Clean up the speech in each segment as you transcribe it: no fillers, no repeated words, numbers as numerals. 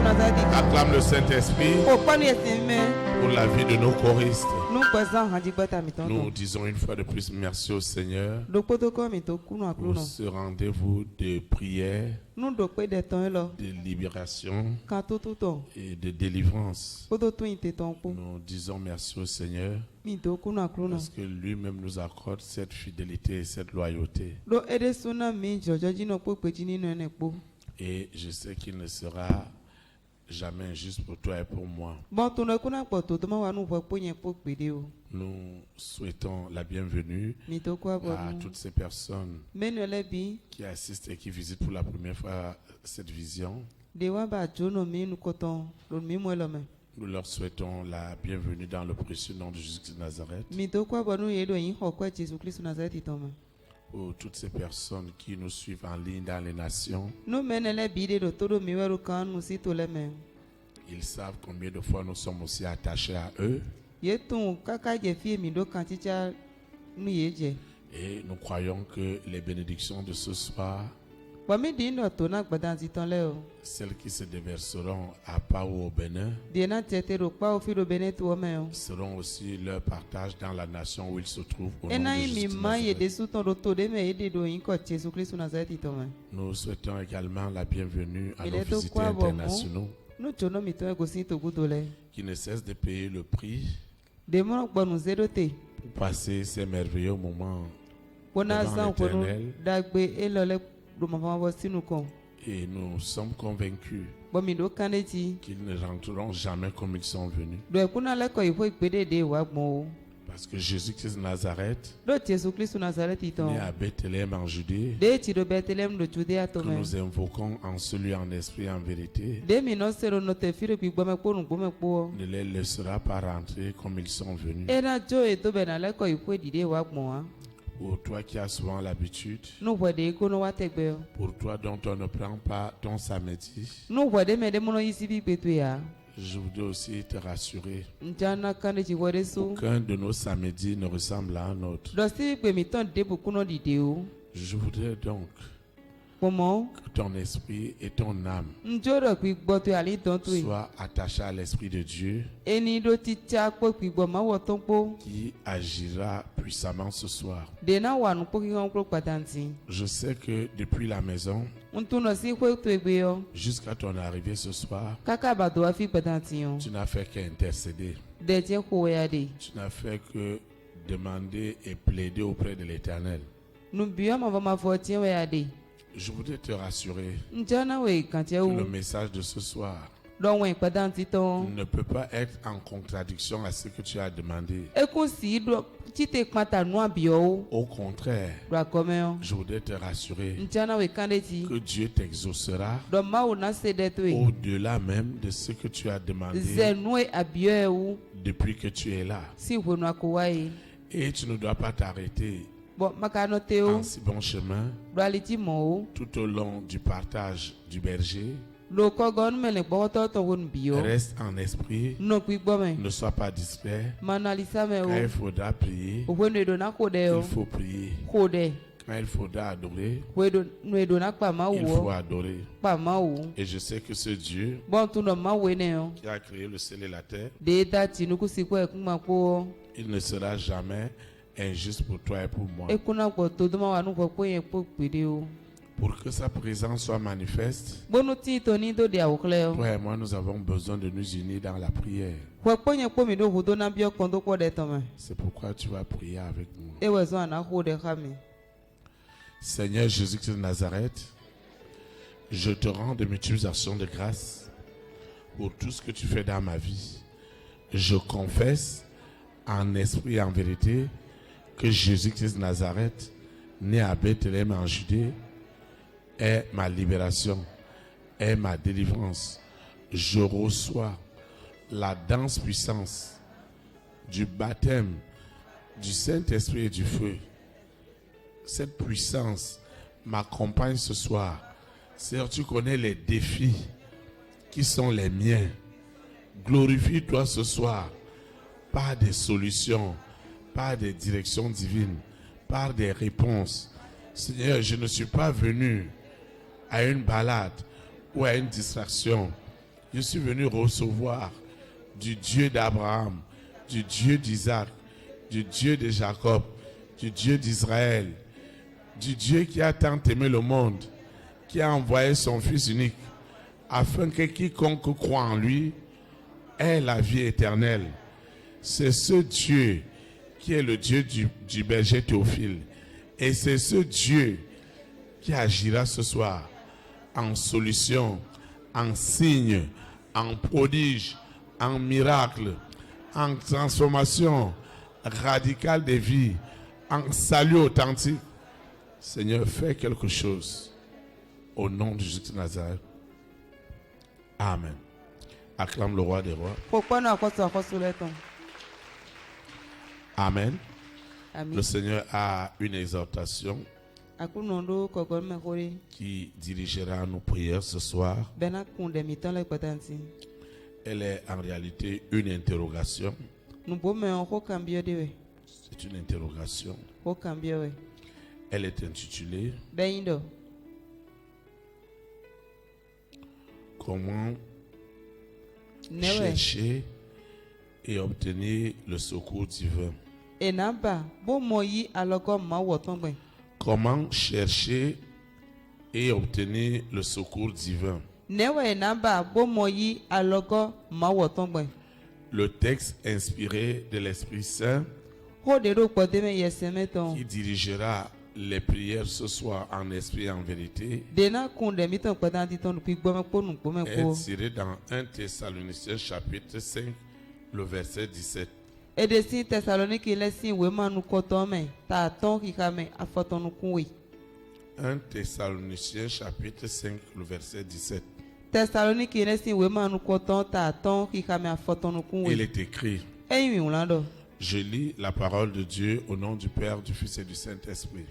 Nazareth. Acclame le Saint-Esprit pour la vie de nos choristes. Nous disons une fois de plus merci au Seigneur pour ce rendez-vous de prière, de libération et de délivrance. Nous disons merci au Seigneur parce que lui-même nous accorde cette fidélité et cette loyauté. Et je sais qu'il ne sera jamais injuste pour toi et pour moi. Nous souhaitons la bienvenue à toutes ces personnes qui assistent et qui visitent pour la première fois cette vision. Nous leur souhaitons la bienvenue dans le précieux nom de Jésus-Christ de Nazareth. Pour toutes ces personnes qui nous suivent en ligne dans les nations, ils savent combien de fois nous sommes aussi attachés à eux. Et nous croyons que les bénédictions de ce soir, celles qui se déverseront à Pau au Bénin, seront aussi leur partage dans la nation où ils se trouvent au nom de Jésus-Christ. Nous souhaitons également la bienvenue à nos visiteurs internationaux qui ne cessent de payer le prix pour passer ces merveilleux moments devant l'Éternel. Et nous sommes convaincus qu'ils ne rentreront jamais comme ils sont venus. Parce que Jésus-Christ de Nazareth, né à Bethléem en Judée, que nous invoquons en celui en esprit et en vérité, ne les laissera pas rentrer comme ils sont venus. Pour toi qui as souvent l'habitude, pour toi dont on ne prend pas ton samedi, je voudrais aussi te rassurer. Aucun de nos samedis ne ressemble à un autre. Je voudrais donc que ton esprit et ton âme soient attachés à l'Esprit de Dieu qui agira puissamment ce soir. Je sais que depuis la maison jusqu'à ton arrivée ce soir, tu n'as fait qu'intercéder. Tu n'as fait que demander et plaider auprès de l'Éternel. Je voudrais te rassurer que le message de ce soir ne peut pas être en contradiction à ce que tu as demandé. Au contraire, je voudrais te rassurer que Dieu t'exaucera au-delà même de ce que tu as demandé depuis que tu es là. Et tu ne dois pas t'arrêter en si bon chemin tout au long du partage du berger. Reste en esprit, ne sois pas distrait. Quand il faudra prier, il faut prier. Quand il faudra adorer, il faut adorer. Et je sais que ce Dieu qui a créé le ciel et la terre, il ne sera jamais injuste pour toi et pour moi. Pour que sa présence soit manifeste, toi et moi, nous avons besoin de nous unir dans la prière. C'est pourquoi tu vas prier avec moi. Seigneur Jésus-Christ de Nazareth, je te rends de multiples actions de grâce pour tout ce que tu fais dans ma vie. Je confesse en esprit et en vérité que Jésus-Christ de Nazareth, né à Bethléem en Judée, est ma libération, est ma délivrance. Je reçois la dense puissance du baptême du Saint-Esprit et du feu. Cette puissance m'accompagne ce soir. Seigneur, tu connais les défis qui sont les miens. Glorifie-toi ce soir par des solutions, par des directions divines, par des réponses. Seigneur, je ne suis pas venu à une balade ou à une distraction. Je suis venu recevoir du Dieu d'Abraham, du Dieu d'Isaac, du Dieu de Jacob, du Dieu d'Israël, du Dieu qui a tant aimé le monde, qui a envoyé son Fils unique, afin que quiconque croit en lui ait la vie éternelle. C'est ce Dieu qui est le Dieu du berger Théophile. Et c'est ce Dieu qui agira ce soir en solution, en signe, en prodige, en miracle, en transformation radicale des vies, en salut authentique. Seigneur, fais quelque chose au nom de Jésus de Nazareth. Amen. Acclame le roi des rois. Amen. Amen. Le Seigneur a une exhortation qui dirigera nos prières ce soir. Elle est en réalité une interrogation. C'est une interrogation. Elle est intitulée Comment chercher et obtenir le secours divin. Comment chercher et obtenir le secours divin. Le texte inspiré de l'Esprit Saint qui dirigera les prières ce soir en esprit et en vérité est tiré dans 1 Thessaloniciens chapitre 5, le verset 17. 1 Thessaloniciens chapitre 5, le verset 17. Il est écrit: je lis la parole de Dieu au nom du Père, du Fils et du Saint-Esprit.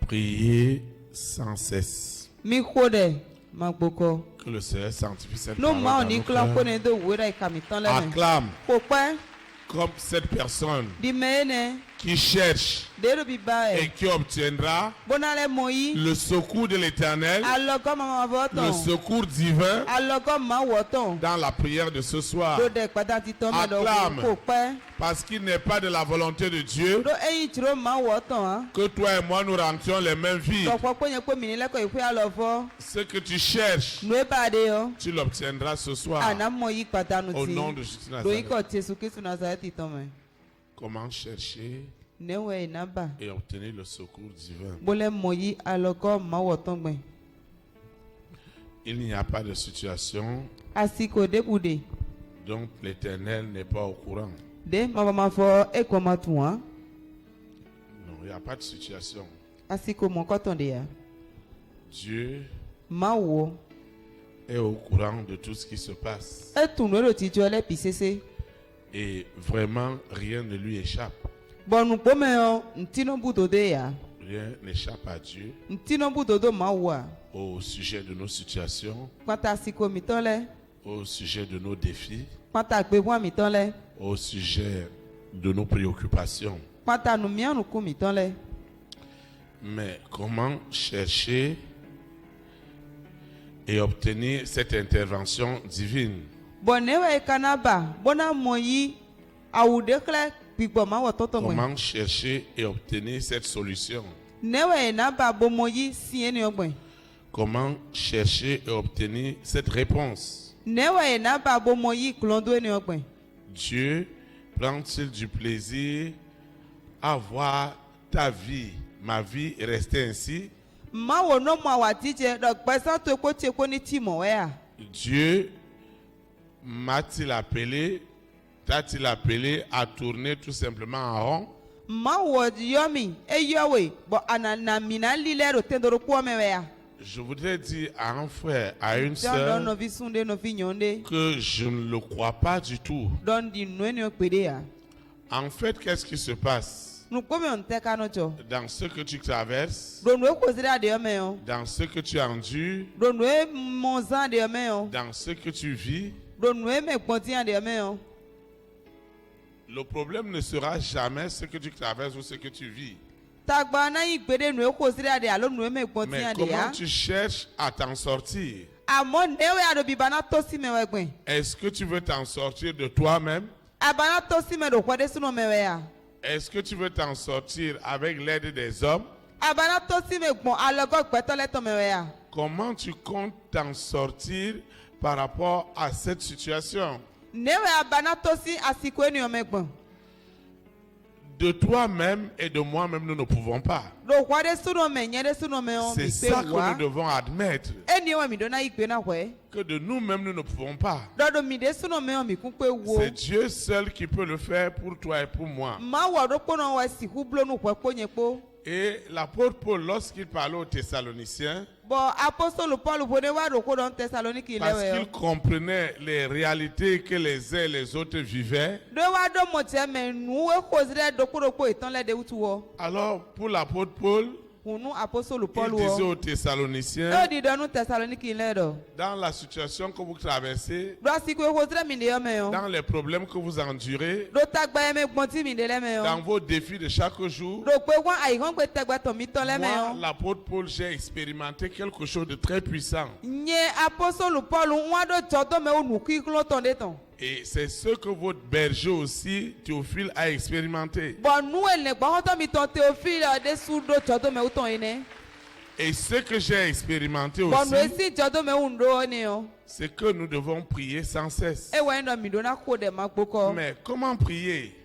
Priez sans cesse. Que le Seigneur sanctifie cette parole dans nos cœurs. Acclame comme cette personne qui cherche et qui obtiendra le secours de l'Éternel, le secours divin dans la prière de ce soir. Acclame, parce qu'il n'est pas de la volonté de Dieu que toi et moi nous rentions les mêmes vies. Ce que tu cherches, tu l'obtiendras ce soir au nom de Jésus de Nazareth. Comment chercher et obtenir le secours divin. Il n'y a pas de situation dont l'Éternel n'est pas au courant. Non, il n'y a pas de situation. Dieu est au courant de tout ce qui se passe. Et vraiment, rien ne lui échappe. Rien n'échappe à Dieu au sujet de nos situations, au sujet de nos défis, au sujet de nos préoccupations. Mais comment chercher et obtenir cette intervention divine? Comment chercher et obtenir cette solution? Comment chercher et obtenir cette réponse? Dieu prend-il du plaisir à voir ta vie, ma vie rester ainsi? Dieu m'a-t-il appelé, t'a-t-il appelé à tourner tout simplement en rond? Je voudrais dire à un frère, à une sœur, que je ne le crois pas du tout. En fait, qu'est-ce qui se passe dans ce que tu traverses, dans ce que tu endures, dans ce que tu vis? Le problème ne sera jamais ce que tu traverses ou ce que tu vis. Mais comment tu cherches à t'en sortir? Est-ce que tu veux t'en sortir de toi-même? Est-ce que tu veux t'en sortir avec l'aide des hommes? Comment tu comptes t'en sortir par rapport à cette situation? De toi-même et de moi-même, nous ne pouvons pas. C'est ça que nous devons admettre. Que de nous-mêmes, nous ne pouvons pas. C'est Dieu seul qui peut le faire pour toi et pour moi. Et l'apôtre Paul, lorsqu'il parlait aux Thessaloniciens, parce qu'il comprenait les réalités que les uns et les autres vivaient, alors pour l'apôtre Paul, il disait aux Thessaloniciens, dans la situation que vous traversez, dans les problèmes que vous endurez, dans vos défis de chaque jour, moi, l'apôtre Paul, j'ai expérimenté quelque chose de très puissant. Et c'est ce que votre berger aussi, Théophile, a expérimenté. Et ce que j'ai expérimenté aussi, c'est que nous devons prier sans cesse. Mais comment prier?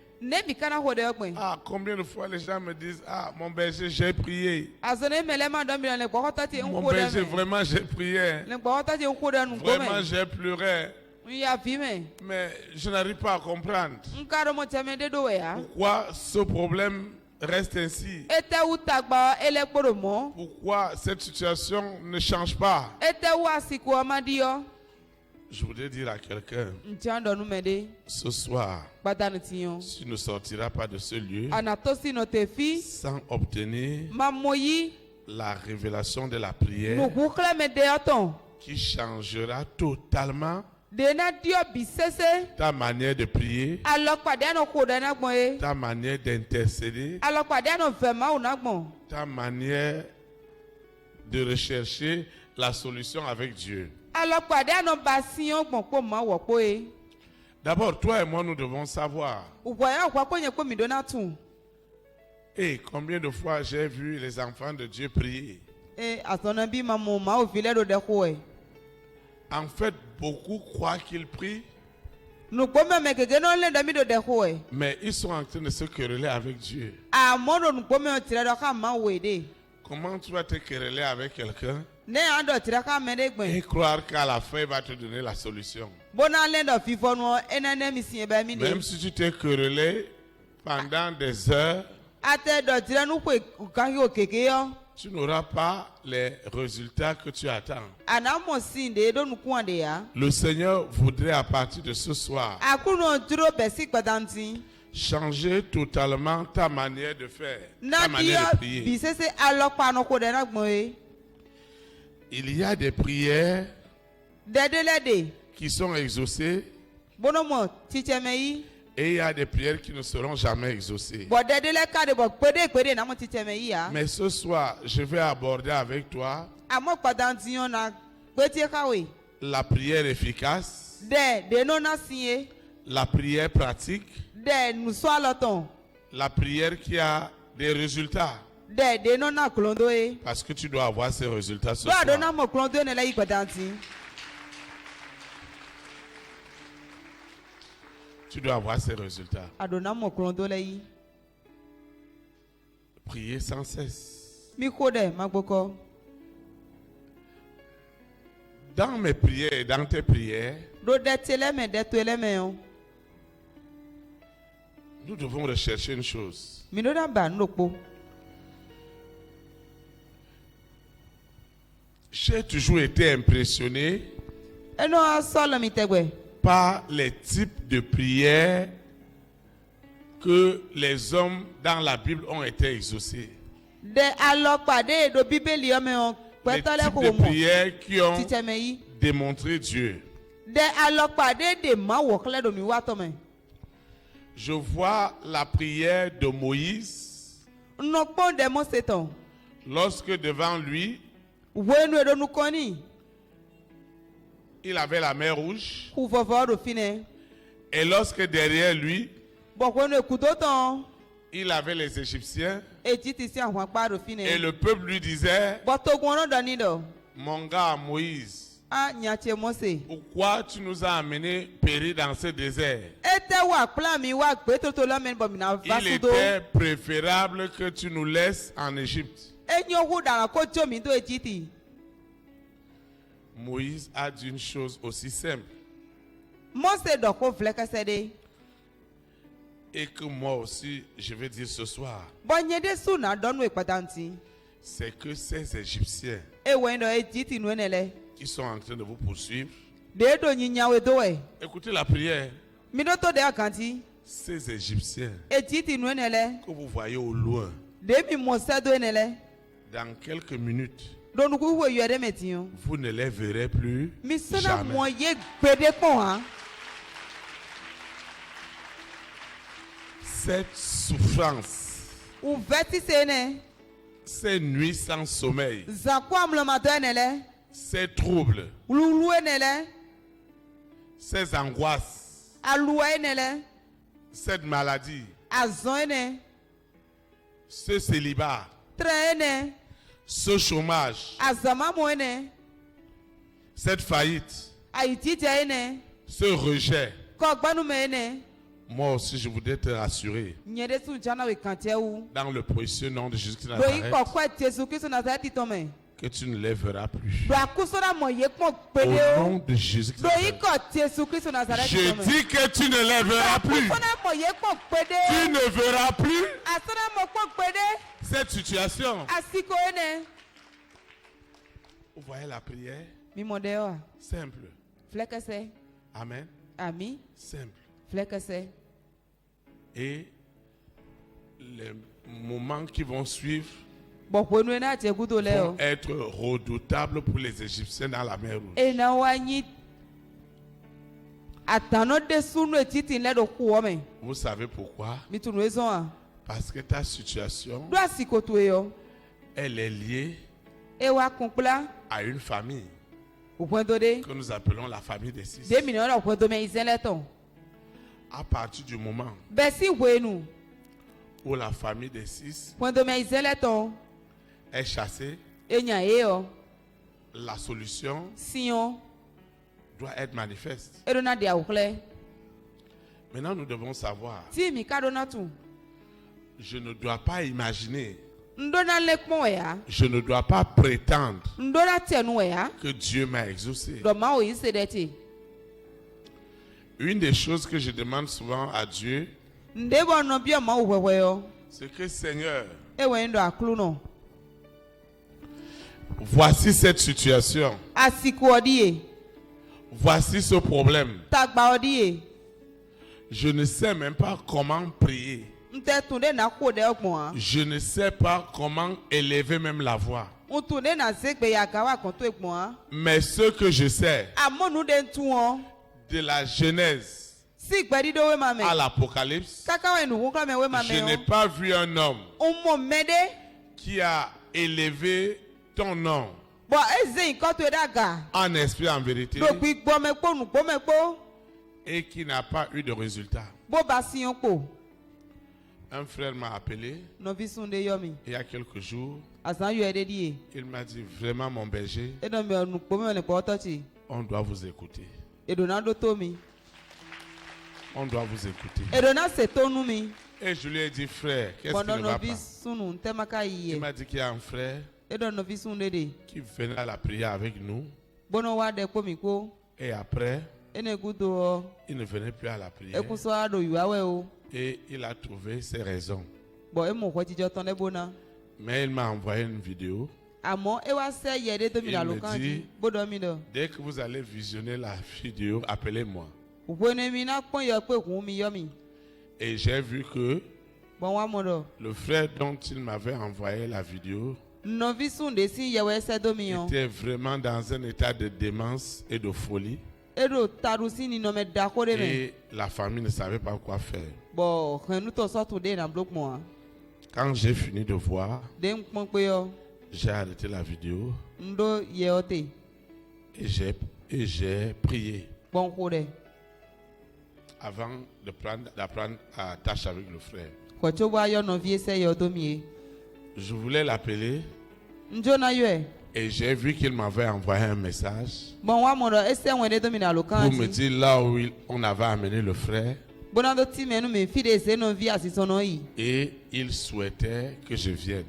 Ah, combien de fois les gens me disent, ah, mon berger, j'ai prié. Mon berger, vraiment, j'ai prié. Vraiment, j'ai pleuré. Mais je n'arrive pas à comprendre pourquoi ce problème reste ainsi. Pourquoi cette situation ne change pas? Je voudrais dire à quelqu'un, ce soir, tu ne sortiras pas de ce lieu sans obtenir la révélation de la prière qui changera totalement ta manière de prier, ta manière d'intercéder, ta manière de rechercher la solution avec Dieu. D'abord, toi et moi, nous devons savoir. Et combien de fois j'ai vu les enfants de Dieu prier? En fait, beaucoup croient qu'ils prient, mais ils sont en train de se quereller avec Dieu. Comment tu vas te quereller avec quelqu'un et croire qu'à la fin, il va te donner la solution? Même si tu t'es querellé pendant des heures, tu n'auras pas les résultats que tu attends. Le Seigneur voudrait à partir de ce soir changer totalement ta manière de faire, ta manière de prier. Il y a des prières qui sont exaucées et il y a des prières qui ne seront jamais exaucées. Mais ce soir, je vais aborder avec toi la prière efficace, la prière pratique, la prière qui a des résultats. Parce que tu dois avoir ces résultats ce soir. Tu dois avoir ces résultats. Prier sans cesse. Dans mes prières et dans tes prières, nous devons rechercher une chose. J'ai toujours été impressionné par les types de prières que les hommes dans la Bible ont été exaucés. Les types de prières qui ont démontré Dieu. Je vois la prière de Moïse Lorsque devant lui, il avait la mer Rouge. Et lorsque derrière lui, il avait les Égyptiens. Et le peuple lui disait, mon gars Moïse, pourquoi tu nous as amenés périr dans ce désert? Il était préférable que tu nous laisses en Égypte. Moïse a dit une chose aussi simple. Et que moi aussi je vais dire ce soir. C'est que ces Égyptiens qui sont en train de vous poursuivre, écoutez la prière. Ces Égyptiens que vous voyez au loin, dans quelques minutes, vous ne les verrez plus jamais. Cette souffrance, ces nuits sans sommeil, ces troubles, ces angoisses, cette maladie, ce célibat, ce chômage, cette faillite, ce rejet. Moi aussi, je voudrais te rassurer. Dans le précieux nom de Jésus-Christ de Nazareth, que tu ne les verras plus. Au nom de Jésus-Christ de Nazareth. Je dis que tu ne les verras plus. Tu ne verras plus cette situation. Vous voyez la prière? Simple. Amen. Simple. Et les moments qui vont suivre vont être redoutables pour les Égyptiens dans la mer Rouge. Vous savez pourquoi? Parce que ta situation, elle est liée à une famille que nous appelons la famille des six. À partir du moment où la famille des six est chassée, la solution doit être manifeste. Maintenant, nous devons savoir, je ne dois pas imaginer, je ne dois pas prétendre que Dieu m'a exaucé. Une des choses que je demande souvent à Dieu, c'est que Seigneur, voici cette situation. Voici ce problème. Je ne sais même pas comment prier. Je ne sais pas comment élever même la voix. Mais ce que je sais, de la Genèse à l'Apocalypse, je n'ai pas vu un homme qui a élevé ton nom en esprit, en vérité, et qui n'a pas eu de résultat. Un frère m'a appelé il y a quelques jours. Il m'a dit, vraiment mon berger, on doit vous écouter. On doit vous écouter. Et je lui ai dit, frère, qu'est-ce qui ne va pas? Il m'a dit qu'il y a un frère qui venait à la prière avec nous. Et après, il ne venait plus à la prière. Et il a trouvé ses raisons. Mais il m'a envoyé une vidéo. Il me dit, dès que vous allez visionner la vidéo, appelez-moi. Et j'ai vu que le frère dont il m'avait envoyé la vidéo était vraiment dans un état de démence et de folie. Et la famille ne savait pas quoi faire. Quand j'ai fini de voir, j'ai arrêté la vidéo et j'ai prié avant d'apprendre à tâche avec le frère. Je voulais l'appeler et j'ai vu qu'il m'avait envoyé un message pour me dire là où on avait amené le frère. Et il souhaitait que je vienne.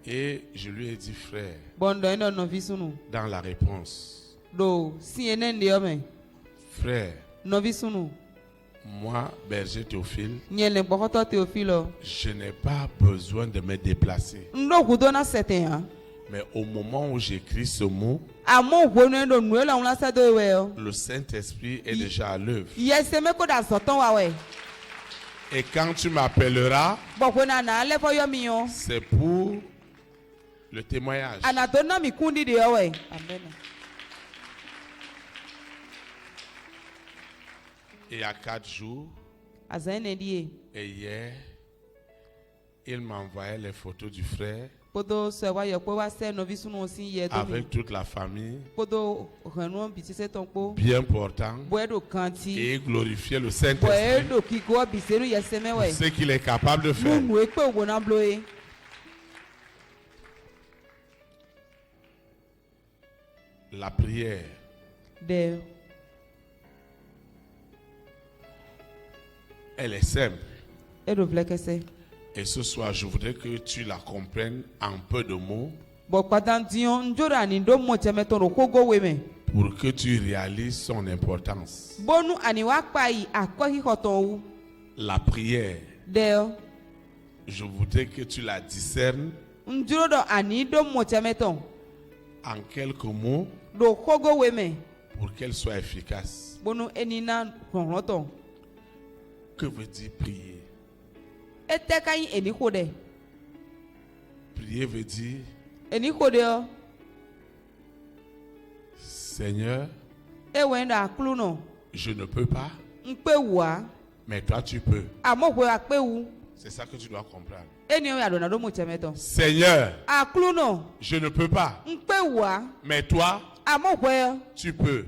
Et je lui ai dit, frère, dans la réponse, frère, moi, berger Théophile, je n'ai pas besoin de me déplacer. Mais au moment où j'écris ce mot, le Saint-Esprit est déjà à l'œuvre. Et quand tu m'appelleras, c'est pour le témoignage. Amen. Et il y a 4 jours, et hier, il m'a envoyé les photos du frère avec toute la famille, bien portant, et glorifier le Saint-Esprit pour ce qu'il est capable de faire. La prière elle est simple. Et ce soir, je voudrais que tu la comprennes en peu de mots pour que tu réalises son importance. La prière, je voudrais que tu la discernes en quelques mots pour qu'elle soit efficace. Que veut dire prier? Prier veut dire Seigneur, je ne peux pas, mais toi tu peux. C'est ça que tu dois comprendre. Seigneur, je ne peux pas, mais toi tu peux.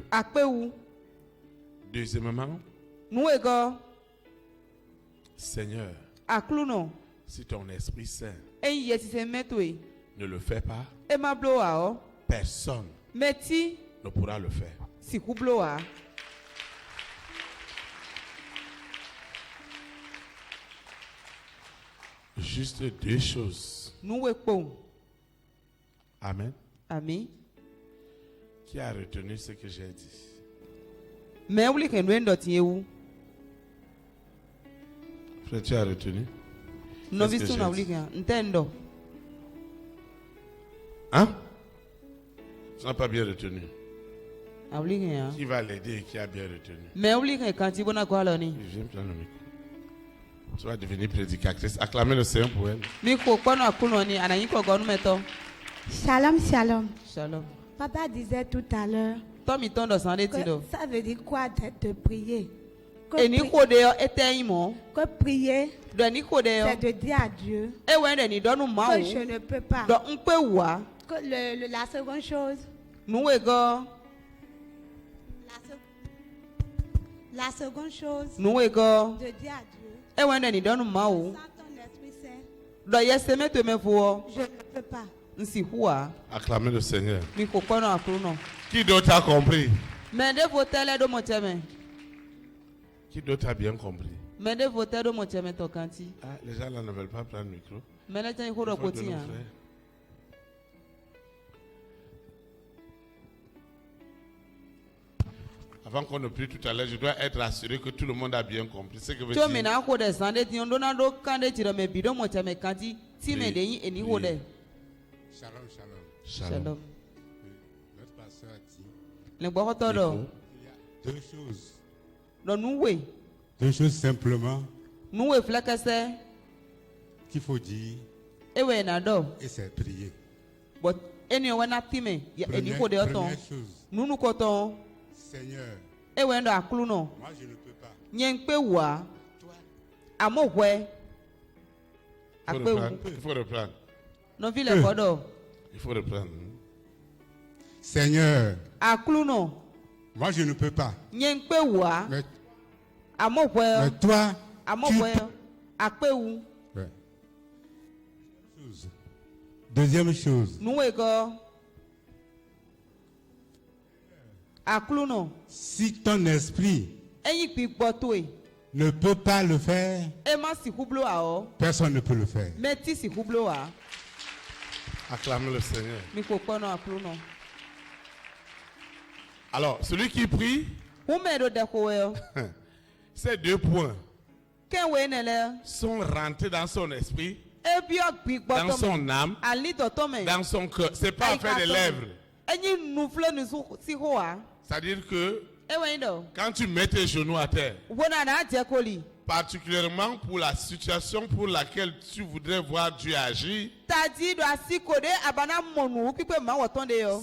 Deuxièmement, Seigneur, si ton Esprit Saint ne le fait pas, personne ne pourra le faire. Juste 2 choses. Amen. Amen. Qui a retenu ce que j'ai dit? Frère, tu as retenu? Hein? Tu n'as pas bien retenu. Qui va l'aider et qui a bien retenu? Viens prendre le micro. Tu vas devenir prédicatrice. Acclamez le Seigneur pour elle. Shalom, shalom. Shalom. Papa disait tout à l'heure que ça veut dire quoi de prier? Que prier, c'est de dire à Dieu que je ne peux pas. Que la seconde chose, la seconde chose, de dire à Dieu, sans ton Esprit Saint, je ne peux pas. Acclamez le Seigneur. Qui d'autre a compris? Qui d'autre a bien compris? Ah, les gens là ne veulent pas prendre le micro. Avant qu'on ne prie tout à l'heure, je dois être assuré que tout le monde a bien compris ce que veut dire. Shalom, shalom. Shalom. Notre pasteur a dit Il y a 2 choses. 2 choses simplement qu'il faut dire, et c'est prier. Première chose, Seigneur, moi je ne peux pas. Amokwe. Il faut reprendre. Non, il faut reprendre. Seigneur. Akluno. Moi, je ne peux pas. Mais toi, deuxième chose. Si ton esprit ne peut pas le faire, personne ne peut le faire. Acclamez le Seigneur. Alors, celui qui prie, ces 2 points sont rentrés dans son esprit, dans son âme, dans son cœur. Ce n'est pas affaire des lèvres. C'est-à-dire que quand tu mets tes genoux à terre, particulièrement pour la situation pour laquelle tu voudrais voir Dieu agir,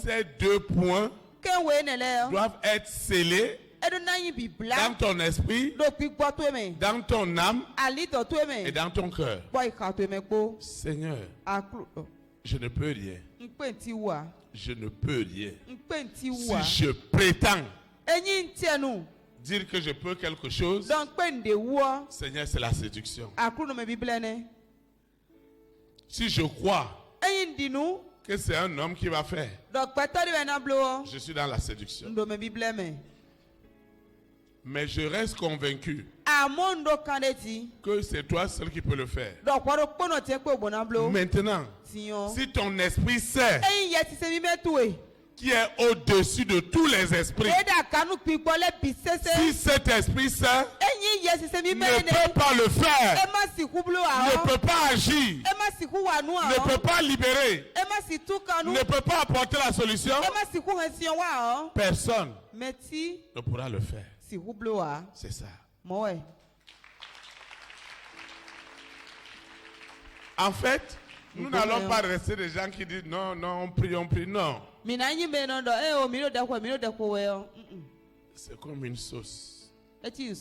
ces 2 points doivent être scellés dans ton esprit, dans ton âme et dans ton cœur. Seigneur, je ne peux rien. Je ne peux rien. Si je prétends dire que je peux quelque chose, Seigneur, c'est la séduction. Si je crois que c'est un homme qui va faire, je suis dans la séduction. Mais je reste convaincu que c'est toi seul qui peux le faire. Maintenant, si ton esprit sait qui est au-dessus de tous les esprits, si cet esprit saint ne peut pas le faire, ne peut pas agir, ne peut pas libérer, ne peut pas apporter la solution, personne ne pourra le faire. C'est ça. En fait, nous n'allons pas rester des gens qui disent non, non, on prie, non. C'est comme une sauce. Il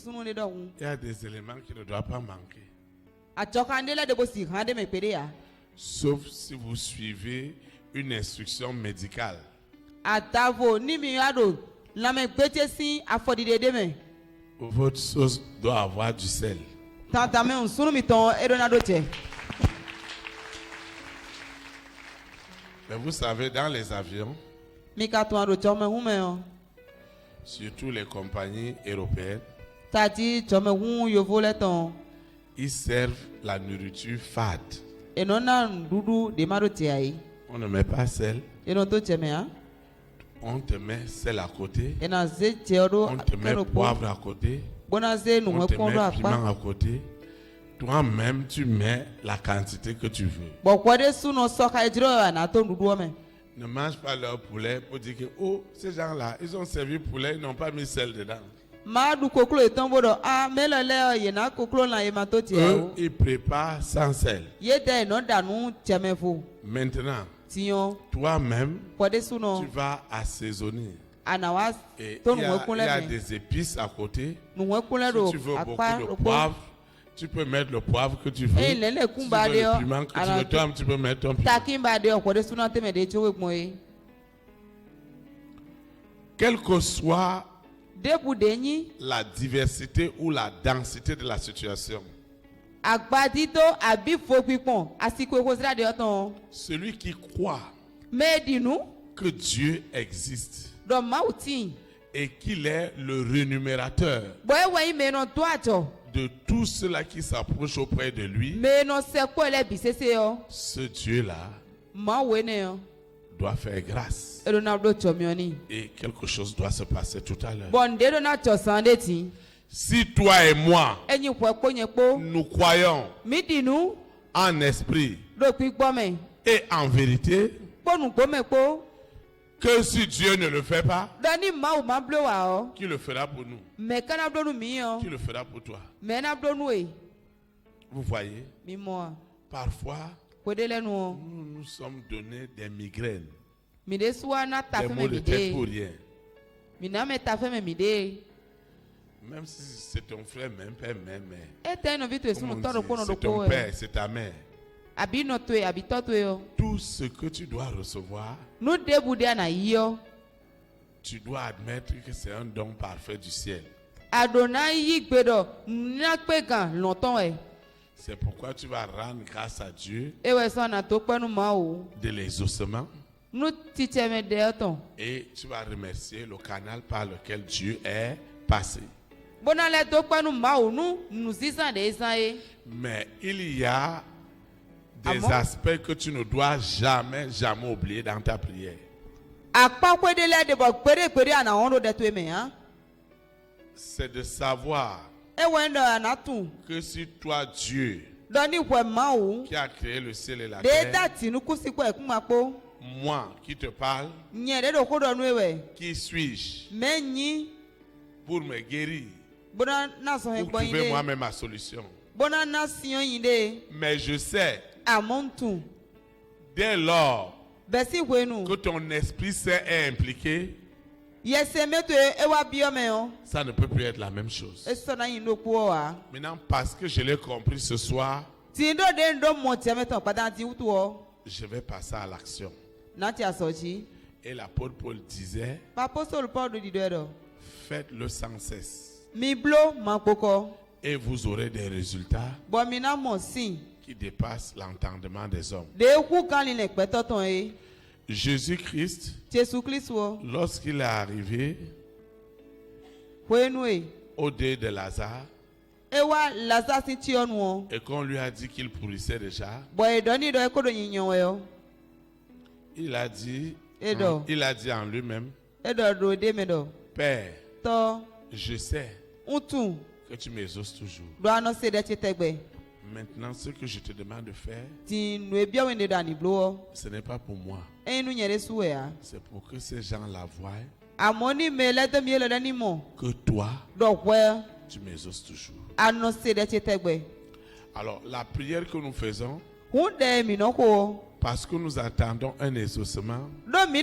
y a des éléments qui ne doivent pas manquer. Sauf si vous suivez une instruction médicale. Votre sauce doit avoir du sel. Mais vous savez, dans les avions, surtout les compagnies européennes, ils servent la nourriture fade. On ne met pas sel. On te met sel à côté. On te met poivre à côté. On te met piment à côté. Toi-même, tu mets la quantité que tu veux. Ne mange pas leur poulet pour dire que oh, ces gens-là, ils ont servi poulet, ils n'ont pas mis sel dedans. Eux, ils préparent sans sel. Maintenant, toi-même, tu vas assaisonner. Et il y a des épices à côté. Si tu veux beaucoup de poivre, tu peux mettre le poivre que tu veux. Si tu veux le piment que tu veux, toi, tu peux mettre ton piment. Quelle que soit la diversité ou la densité de la situation, celui qui croit que Dieu existe et qu'il est le rémunérateur de tous ceux-là qui s'approchent auprès de lui, ce Dieu-là doit faire grâce. Et quelque chose doit se passer tout à l'heure. Si toi et moi, nous croyons en esprit et en vérité, que si Dieu ne le fait pas, qui le fera pour nous? Qui le fera pour toi? Vous voyez, parfois, nous nous sommes donné des migraines, des maux de tête pour rien. Même si c'est ton frère, même père, même mère. C'est ton père, c'est ta mère. Tout ce que tu dois recevoir, tu dois admettre que c'est un don parfait du ciel. C'est pourquoi tu vas rendre grâce à Dieu de l'exaucement. Et tu vas remercier le canal par lequel Dieu est passé. Mais il y a des aspects que tu ne dois jamais oublier dans ta prière. C'est de savoir que si toi, Dieu, qui a créé le ciel et la terre, moi qui te parle, qui suis-je pour me guérir, pour trouver moi-même ma solution? Mais je sais, dès lors que ton esprit saint est impliqué, ça ne peut plus être la même chose. Maintenant, parce que je l'ai compris ce soir, je vais passer à l'action. Et l'apôtre Paul disait, faites-le sans cesse. Et vous aurez des résultats qui dépassent l'entendement des hommes. Jésus-Christ, lorsqu'il est arrivé au deuil de Lazare, et qu'on lui a dit qu'il pourrissait déjà, il a dit en lui-même, Père, je sais que tu m'exauces toujours. Maintenant, ce que je te demande de faire, ce n'est pas pour moi. C'est pour que ces gens la voient. Que toi, tu m'exauces toujours. Alors, la prière que nous faisons, parce que nous attendons un exaucement, cet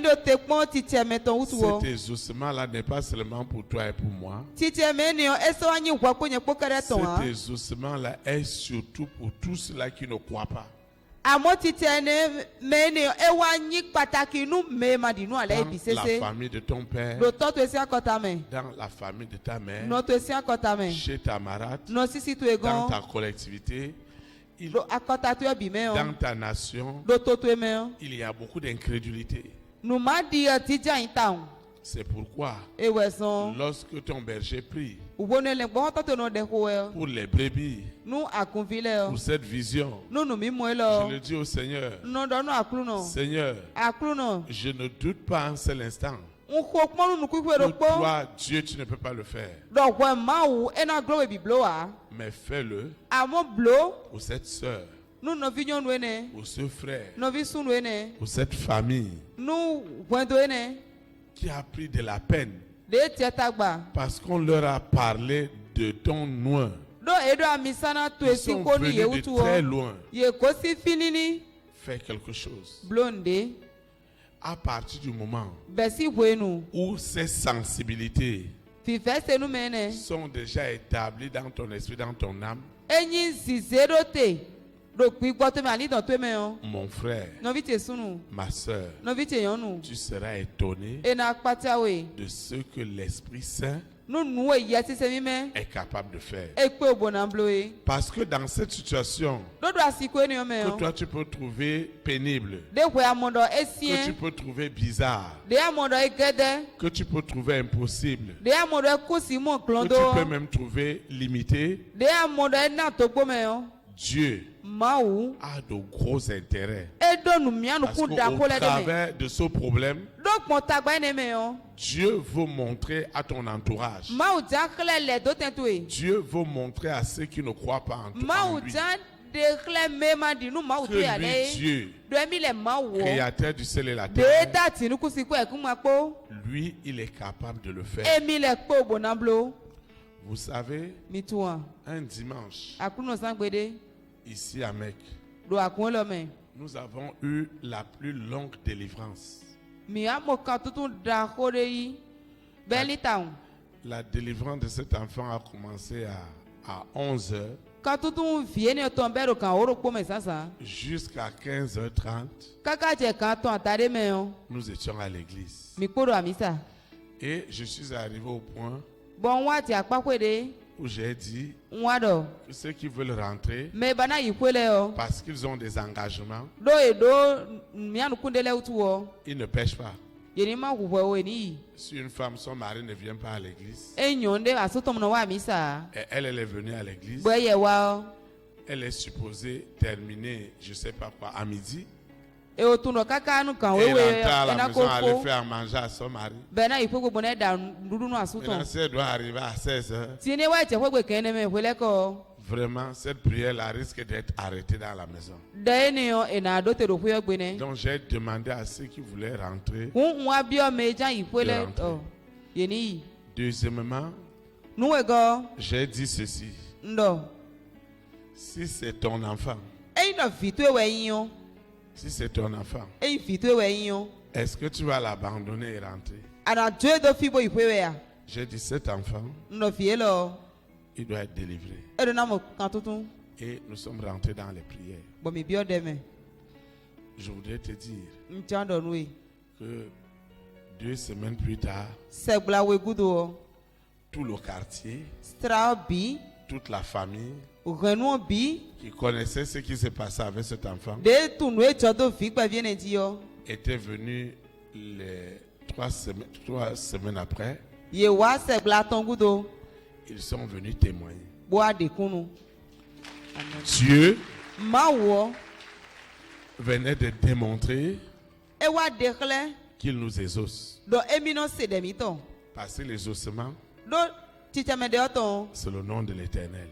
exaucement-là n'est pas seulement pour toi et pour moi. Cet exaucement-là est surtout pour tous ceux-là qui ne croient pas. Dans la famille de ton père, dans la famille de ta mère, chez ta marade, dans ta collectivité, dans ta nation, il y a beaucoup d'incrédulité. C'est pourquoi, lorsque ton berger prie pour les brebis, pour cette vision, je le dis au Seigneur, Seigneur, je ne doute pas un seul instant que toi, Dieu, tu ne peux pas le faire. Mais fais-le pour cette soeur, pour ce frère, pour cette famille qui a pris de la peine parce qu'on leur a parlé de ton nom. Ils sont venus de très loin. Fais quelque chose. À partir du moment où ces sensibilités sont déjà établies dans ton esprit, dans ton âme, mon frère, ma soeur, tu seras étonné de ce que l'Esprit Saint est capable de faire. Parce que dans cette situation que toi tu peux trouver pénible, que tu peux trouver bizarre, que tu peux trouver impossible, que tu peux même trouver limité, Dieu a de gros intérêts. Parce qu'au travers de ce problème, Dieu veut montrer à ton entourage, Dieu veut montrer à ceux qui ne croient pas en lui, que lui, Dieu, créateur du ciel et la terre, lui, il est capable de le faire. Vous savez, un dimanche, ici à Mecque, nous avons eu la plus longue délivrance. La délivrance de cet enfant a commencé à 11h. Jusqu'à 15h30. Nous étions à l'église. Et je suis arrivé au point où j'ai dit que ceux qui veulent rentrer, parce qu'ils ont des engagements, ils ne pêchent pas. Si une femme, son mari ne vient pas à l'église, et elle est venue à l'église, elle est supposée terminer, je ne sais pas quoi, à midi. Et rentrer à la maison, aller faire manger à son mari. Maintenant, si elle doit arriver à 16h, vraiment, cette prière risque d'être arrêtée dans la maison. Donc, j'ai demandé à ceux qui voulaient rentrer de rentrer. Deuxièmement, j'ai dit ceci. Si c'est ton enfant, si c'est ton enfant, est-ce que tu vas l'abandonner et rentrer? J'ai dit cet enfant, il doit être délivré. Et nous sommes rentrés dans les prières. Je voudrais te dire que 2 semaines plus tard, tout le quartier, toute la famille qui connaissait ce qui se passait avec cet enfant était venu les 3 semaines après. Ils sont venus témoigner. Dieu venait de démontrer qu'il nous exauce. Parce que l'exaucement, c'est le nom de l'Éternel.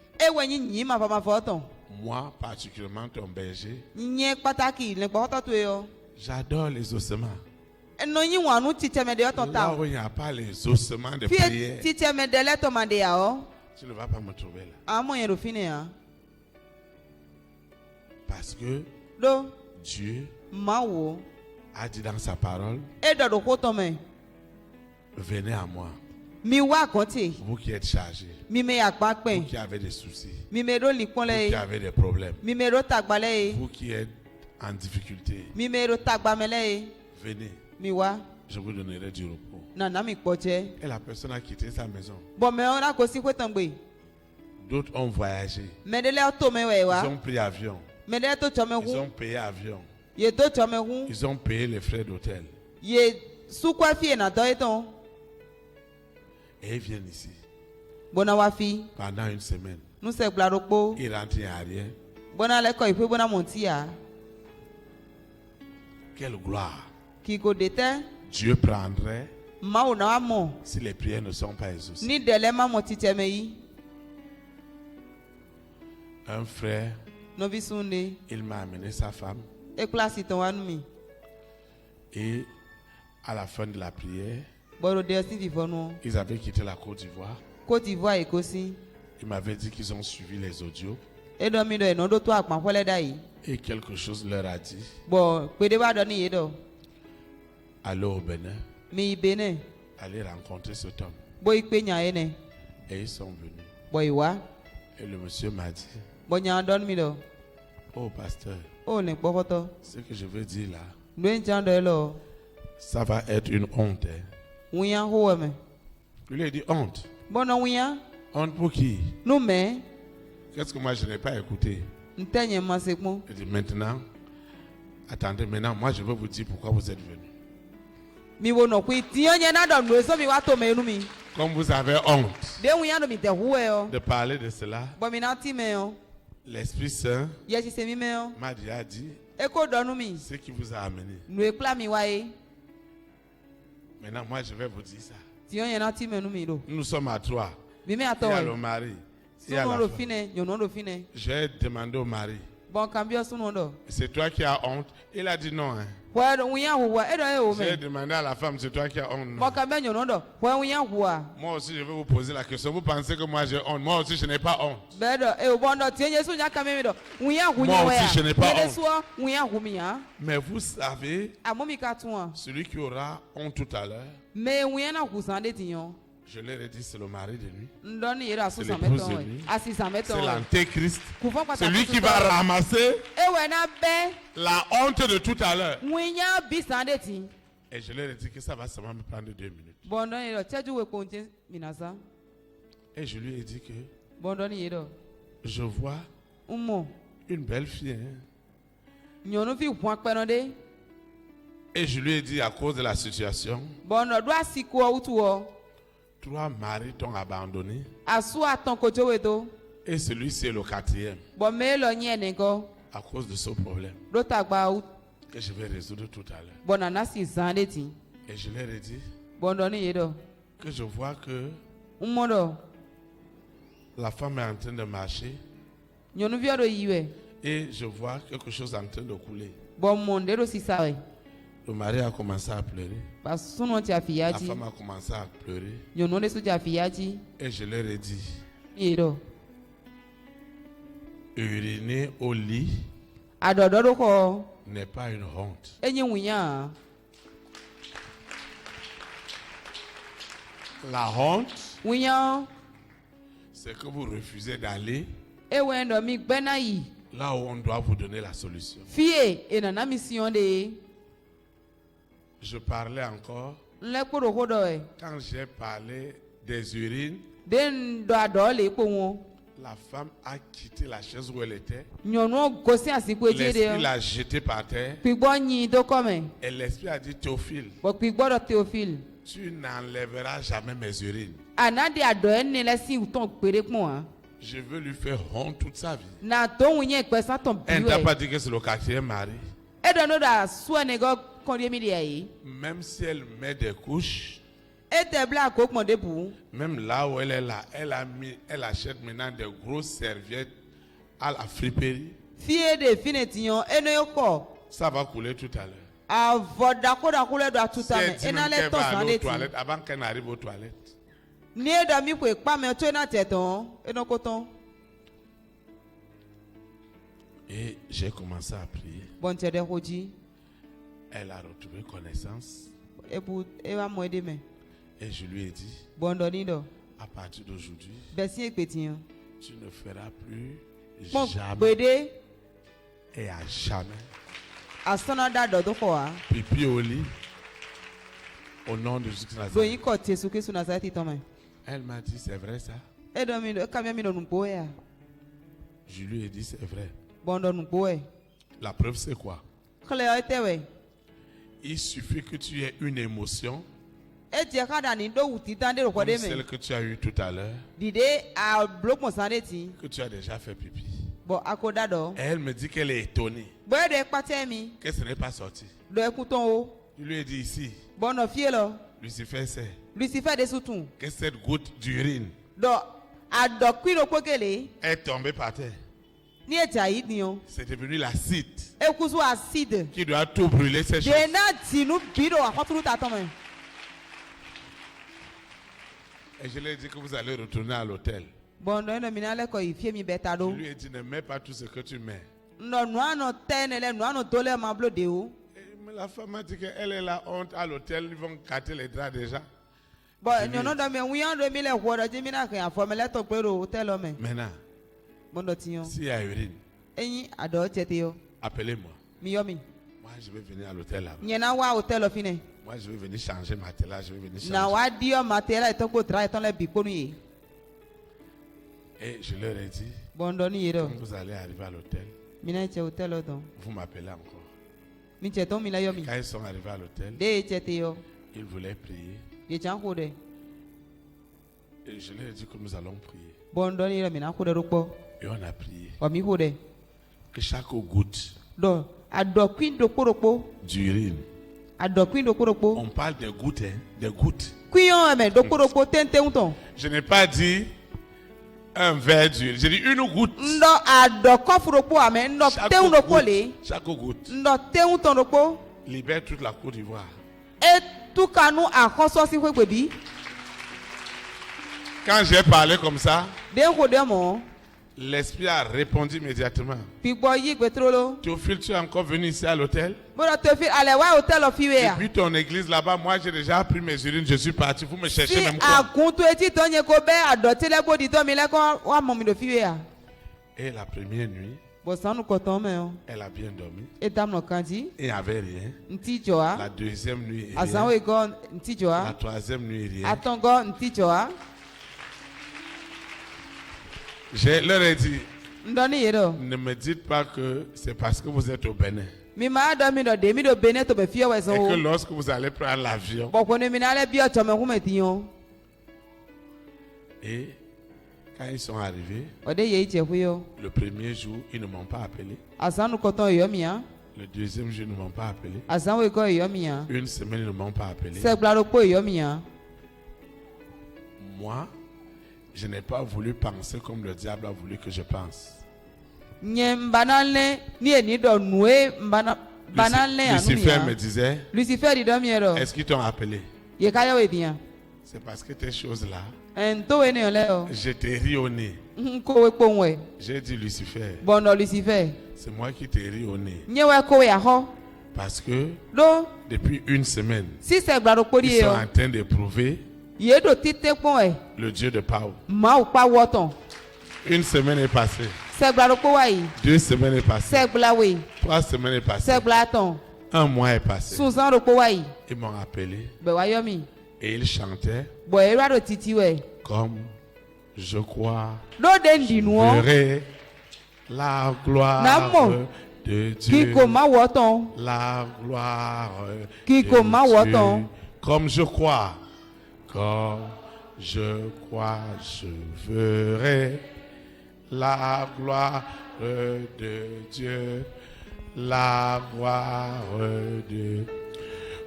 Moi, particulièrement ton berger, j'adore l'exaucement. Là où il n'y a pas l'exaucement de prière, tu ne vas pas me trouver là. Parce que Dieu a dit dans sa parole, venez à moi. Vous qui êtes chargés, vous qui avez des soucis, vous qui avez des problèmes, vous qui êtes en difficulté, venez, je vous donnerai du repos. Et la personne a quitté sa maison. D'autres ont voyagé. Ils ont pris avion. Ils ont payé avion. Ils ont payé les frais d'hôtel. Et ils viennent ici. Pendant une semaine. Ils rentrent, il n'y a rien. Quelle gloire. Dieu prendrait si les prières ne sont pas exaucées. Un frère, il m'a amené sa femme. Et à la fin de la prière, ils avaient quitté la Côte d'Ivoire. Il m'avait dit qu'ils ont suivi les audios. Et quelque chose leur a dit. Allez au Bénin. Allez rencontrer cet homme. Et ils sont venus. Et le monsieur m'a dit, oh pasteur, ce que je veux dire là, ça va être une honte. Il lui a dit honte. Honte pour qui? Qu'est-ce que moi je n'ai pas écouté? Il dit maintenant, attendez, maintenant moi je veux vous dire pourquoi vous êtes venus. Comme vous avez honte de parler de cela, l'Esprit Saint m'a déjà dit ce qui vous a amené. Maintenant, moi, je vais vous dire ça. Nous sommes à 3. Il y a le mari. Il y a la femme. J'ai demandé au mari, c'est toi qui as honte? Il a dit non. Hein. J'ai demandé à la femme, c'est toi qui as honte? Non. Moi aussi, je vais vous poser la question. Vous pensez que moi j'ai honte? Moi aussi, je n'ai pas honte. Moi aussi, je n'ai pas honte. Mais vous savez, celui qui aura honte tout à l'heure, Je leur ai dit, c'est le mari de nuit. C'est l'épouse de nuit. C'est l'antéchrist. Celui qui va ramasser la honte de tout à l'heure. Et je leur ai dit que ça va seulement me prendre 2 minutes. Et je lui ai dit que je vois une belle fille. Hein. Et je lui ai dit à cause de la situation, 3 maris t'ont abandonné. Et celui-ci est le 4e. À cause de ce problème que je vais résoudre tout à l'heure. Et je leur ai dit que je vois que la femme est en train de marcher. Et je vois quelque chose en train de couler. Le mari a commencé à pleurer. La femme a commencé à pleurer. Et je leur ai dit, uriner au lit n'est pas une honte. La honte, c'est que vous refusez d'aller là où on doit vous donner la solution. Je parlais encore quand j'ai parlé des urines. La femme a quitté la chaise où elle était. L'esprit l'a jeté par terre. Et l'esprit a dit, Théophile, tu n'enlèveras jamais mes urines. Je veux lui faire honte toute sa vie. Elle ne t'a pas dit que c'est le 4e mari. Même si elle met des couches, même là où elle est là, elle achète maintenant des grosses serviettes à la friperie. Ça va couler tout à l'heure. C'est dit même qu'elle va aller aux toilettes avant qu'elle n'arrive aux toilettes. Et j'ai commencé à prier. Elle a retrouvé connaissance. Et je lui ai dit, à partir d'aujourd'hui, tu ne feras plus jamais et à jamais pipi au lit au nom de Jésus-Christ Nazareth. Elle m'a dit, c'est vrai ça? Je lui ai dit, c'est vrai. La preuve, c'est quoi? Il suffit que tu aies une émotion comme celle que tu as eue tout à l'heure, que tu as déjà fait pipi. Et elle me dit qu'elle est étonnée que ce n'est pas sorti. Je lui ai dit ici, Lucifer sait que cette goutte d'urine est tombée par terre. C'est devenu l'acide qui doit tout brûler ces choses. Et je lui ai dit que vous allez retourner à l'hôtel. Je lui ai dit, ne mets pas tout ce que tu mets. Mais la femme a dit qu'elle est la honte à l'hôtel, ils vont gâter les draps déjà. Maintenant, s'il y a urine, appelez-moi. Moi, je vais venir à l'hôtel là-bas. Moi, je vais venir changer ma télé. Je vais venir changer. Et je leur ai dit, quand vous allez arriver à l'hôtel, vous m'appelez encore. Quand ils sont arrivés à l'hôtel, ils voulaient prier. Et je leur ai dit que nous allons prier. Et on a prié. Que chaque goutte d'urine, on parle des gouttes, hein, des gouttes. Je n'ai pas dit un verre d'huile, j'ai dit une goutte. Chaque goutte libère toute la Côte d'Ivoire. Quand j'ai parlé comme ça, L'esprit a répondu immédiatement. Théophile, tu es encore venu ici à l'hôtel? Depuis ton église là-bas, moi j'ai déjà pris mes urines, je suis parti. Vous me cherchez même quoi? Et la première nuit, elle a bien dormi. Et il n'y avait rien. La deuxième nuit, rien. La troisième nuit, rien. Je leur ai dit, ne me dites pas que c'est parce que vous êtes au Bénin. Et que lorsque vous allez prendre l'avion, et quand ils sont arrivés, le premier jour, ils ne m'ont pas appelé. Le deuxième jour, ils ne m'ont pas appelé. Une semaine, ils ne m'ont pas appelé. Moi, je n'ai pas voulu penser comme le diable a voulu que je pense. Lucifer me disait, est-ce qu'ils t'ont appelé? C'est parce que tes choses-là, je t'ai ri au nez. J'ai dit Lucifer, c'est moi qui t'ai ri au nez. Parce que depuis une semaine, ils sont en train d'éprouver le Dieu de Pau. Une semaine est passée. 2 semaines est passée. 3 semaines est passée. 1 mois est passé. Ils m'ont appelé. Et ils chantaient. Comme je crois, je verrai la gloire de Dieu. La gloire de Dieu. Comme je crois. Comme je crois, je verrai la gloire de Dieu, la gloire de Dieu.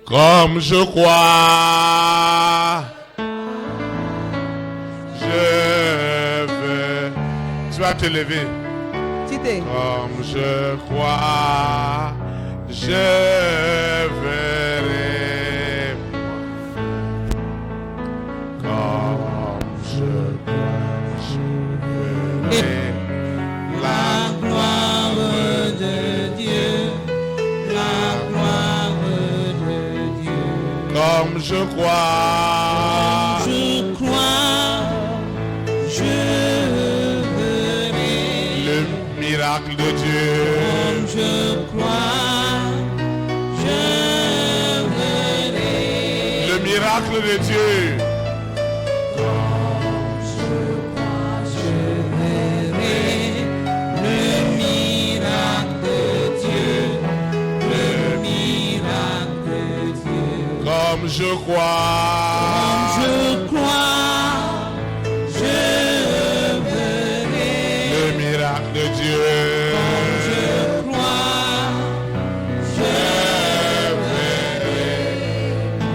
Comme je crois, je veux. Tu vas te lever. Comme je crois, je verrai. La gloire de Dieu, la gloire de Dieu. Comme je crois, je verrai le miracle de Dieu. Comme je crois, je verrai le miracle de Dieu. Comme je crois, je verrai le miracle de Dieu. Comme je crois, je verrai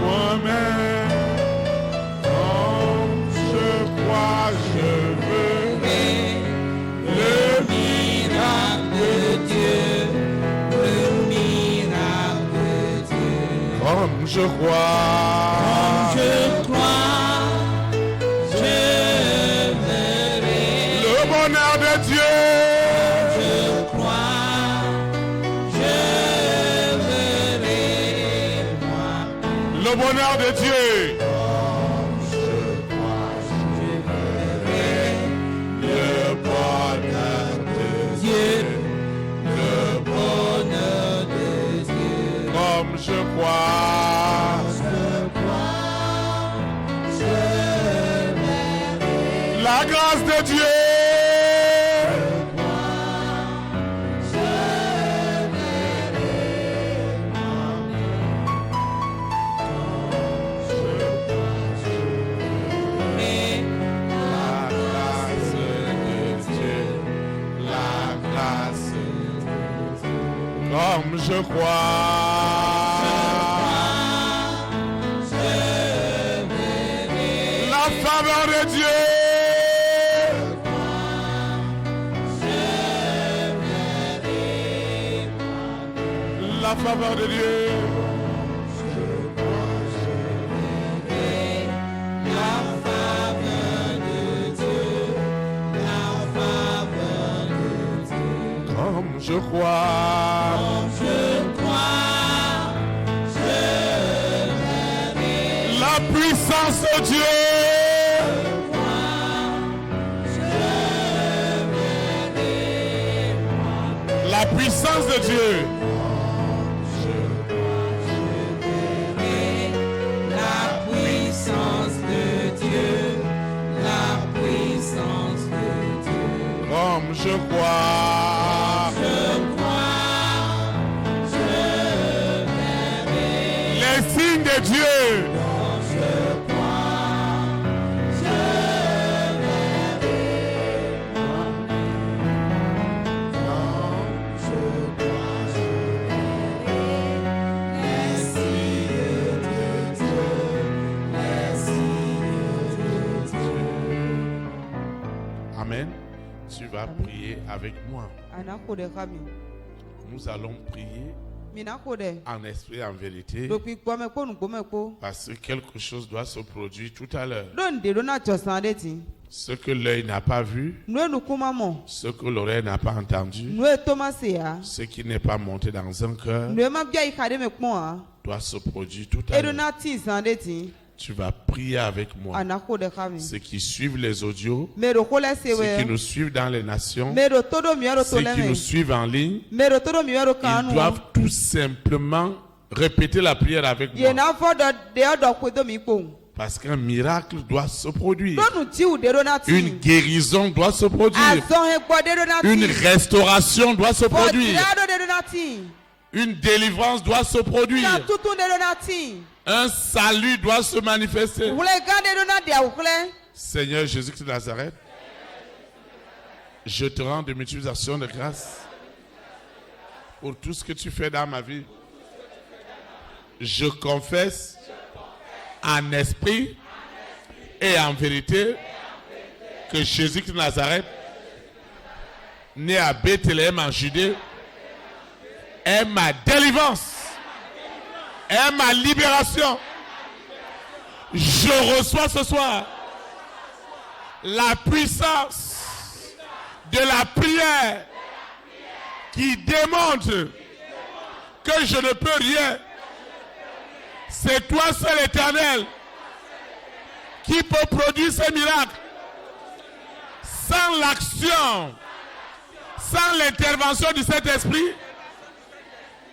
moi-même. Comme je crois, je verrai le miracle de Dieu. Le miracle de Dieu. Comme je crois, je verrai le bonheur de Dieu. Je crois, je verrai moi le bonheur de Dieu. Je crois, je verrai le bonheur de Dieu. Le bonheur de Dieu. Comme je crois. La grâce de Dieu. Comme je crois, la faveur de Dieu. La faveur de Dieu. La faveur de Dieu. La faveur je crois. La puissance de Dieu. La puissance de Dieu. La puissance de Dieu. La puissance de Dieu. Comme je crois. Les signes de Dieu. Amen. Tu vas prier avec moi. Nous allons prier en esprit et en vérité, parce que quelque chose doit se produire tout à l'heure. Ce que l'œil n'a pas vu, ce que l'oreille n'a pas entendu, ce qui n'est pas monté dans un cœur doit se produire tout à l'heure. Tu vas prier avec moi. Ceux qui suivent les audios, ceux qui nous suivent dans les nations, ceux qui nous suivent en ligne, ils doivent tout simplement répéter la prière avec moi. Parce qu'un miracle doit se produire. Une guérison doit se produire. Une restauration doit se produire. Une délivrance doit se produire. Un salut doit se manifester. Seigneur Jésus-Christ de Nazareth, je te rends de multiples actions de grâce pour tout ce que tu fais dans ma vie. Je confesse en esprit et en vérité que Jésus-Christ de Nazareth, né à Bethléem en Judée, est ma délivrance. Est ma libération. Je reçois ce soir la puissance de la prière qui démontre que je ne peux rien. C'est toi seul, Éternel, qui peut produire ces miracles. Sans l'action, sans l'intervention du Saint-Esprit,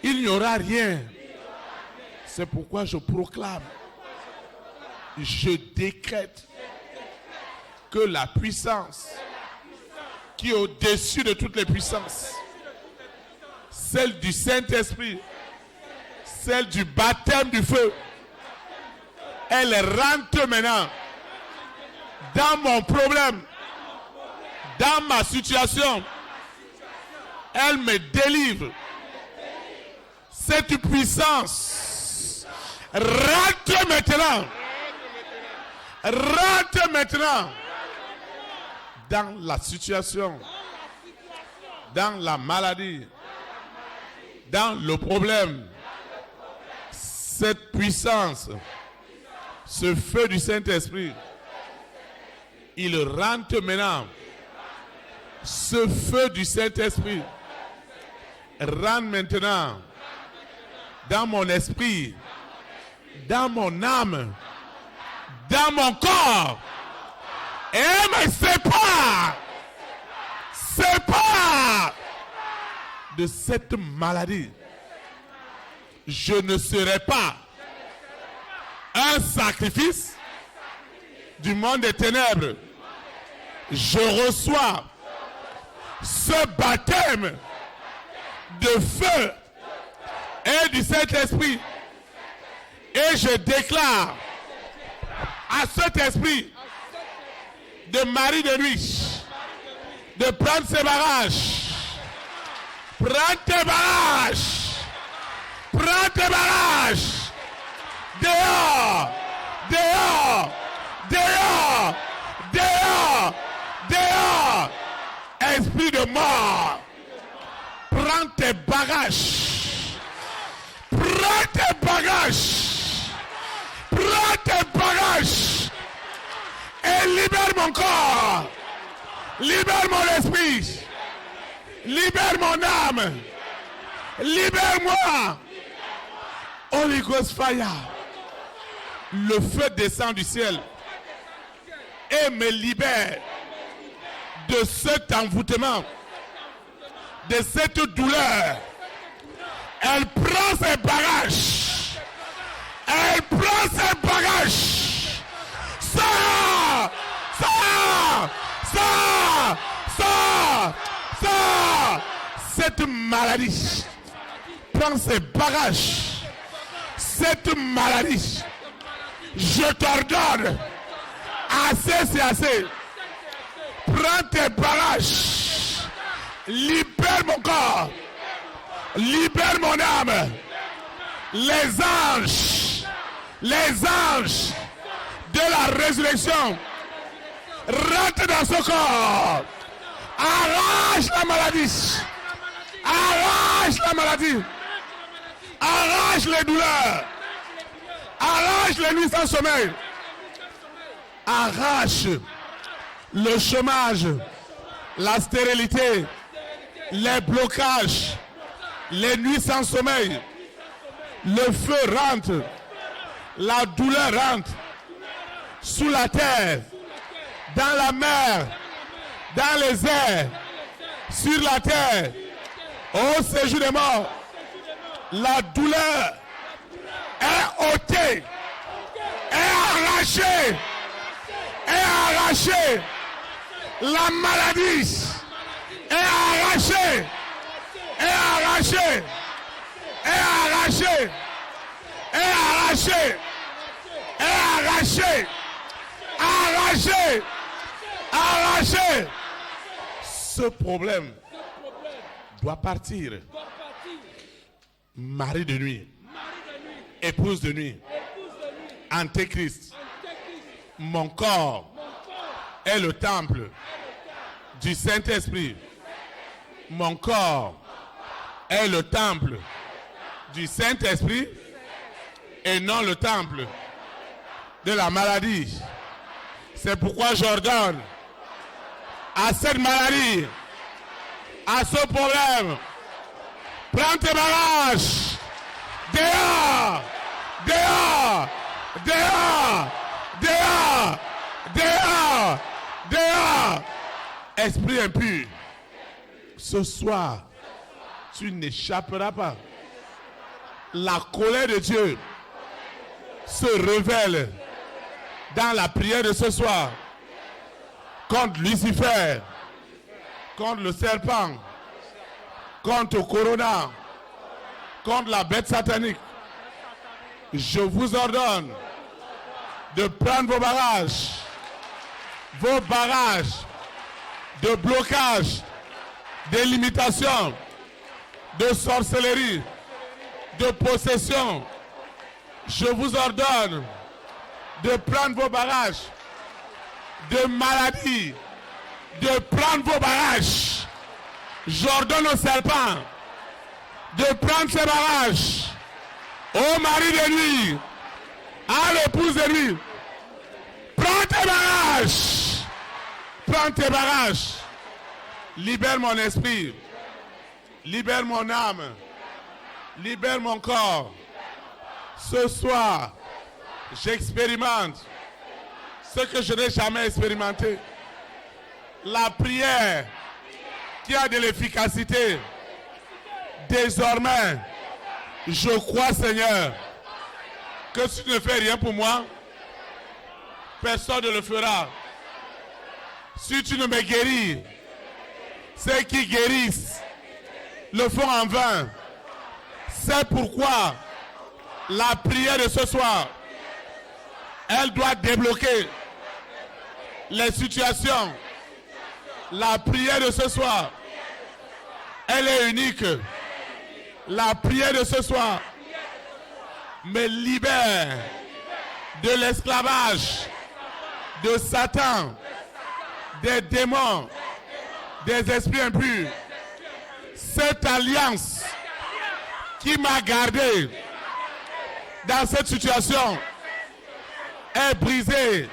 il n'y aura rien. C'est pourquoi je proclame, je décrète que la puissance qui est au-dessus de toutes les puissances, celle du Saint-Esprit, celle du baptême du feu, elle rentre maintenant dans mon problème, dans ma situation. Elle me délivre. Cette puissance rentre maintenant. Rentre maintenant dans la situation, dans la maladie, dans le problème. Cette puissance, ce feu du Saint-Esprit, il rentre maintenant. Ce feu du Saint-Esprit rentre maintenant dans mon esprit, dans mon âme, dans mon corps, et me sépare de cette maladie. Je ne serai pas un sacrifice du monde des ténèbres. Je reçois ce baptême de feu et du Saint-Esprit. Et je déclare à cet esprit de Marie de nuit de prendre ses barrages. Prends tes barrages. Prends tes barrages. Dehors. Dehors. Dehors. Dehors. Dehors. Esprit de mort. Prends tes bagages. Prends tes bagages. Prends tes bagages. Et libère mon corps. Libère mon esprit. Libère mon âme. Libère-moi. Holy Ghost fire. Le feu descend du ciel et me libère de cet envoûtement, de cette douleur. Elle prend ses bagages. Elle prend ses bagages. Ça, ça, ça, ça, ça. Cette maladie prend ses bagages. Cette maladie, je t'ordonne, assez c'est assez. Prends tes bagages. Libère mon corps. Libère mon âme. Les anges de la résurrection rentrent dans ce corps. Arrache la maladie. Arrache la maladie. Arrache les douleurs. Arrache les nuits sans sommeil. Arrache le chômage, la stérilité, les blocages, les nuits sans sommeil. Le feu rentre, la douleur rentre, sous la terre, dans la mer, dans les airs, sur la terre, au séjour des morts. La douleur est ôtée, est arrachée, la maladie est arrachée, arrachée. Ce problème doit partir. Mari de nuit, épouse de nuit, Antéchrist, mon corps est le temple du Saint-Esprit. Mon corps est le temple du Saint-Esprit et non le temple de la maladie. C'est pourquoi j'ordonne à cette maladie, à ce problème, prends tes bagages. Dehors, dehors, dehors, dehors, dehors, dehors. Esprit impur, ce soir, tu n'échapperas pas. La colère de Dieu se révèle dans la prière de ce soir contre Lucifer, contre le serpent, contre Corona, contre la bête satanique. Je vous ordonne de prendre vos barrages de blocage, de limitation, de sorcellerie, de possession. Je vous ordonne de prendre vos barrages de maladie, de prendre vos barrages. J'ordonne au serpent de prendre ses barrages. Au mari de nuit, à l'épouse de nuit, prends tes barrages. Prends tes barrages. Libère mon esprit. Libère mon âme. Libère mon corps. Ce soir, j'expérimente ce que je n'ai jamais expérimenté. La prière qui a de l'efficacité. Désormais, je crois, Seigneur, que si tu ne fais rien pour moi, personne ne le fera. Si tu ne me guéris, ceux qui guérissent le font en vain. C'est pourquoi la prière de ce soir, elle doit débloquer les situations. La prière de ce soir, elle est unique. La prière de ce soir me libère de l'esclavage, de Satan, des démons, des esprits impurs. Cette alliance qui m'a gardé dans cette situation est brisée,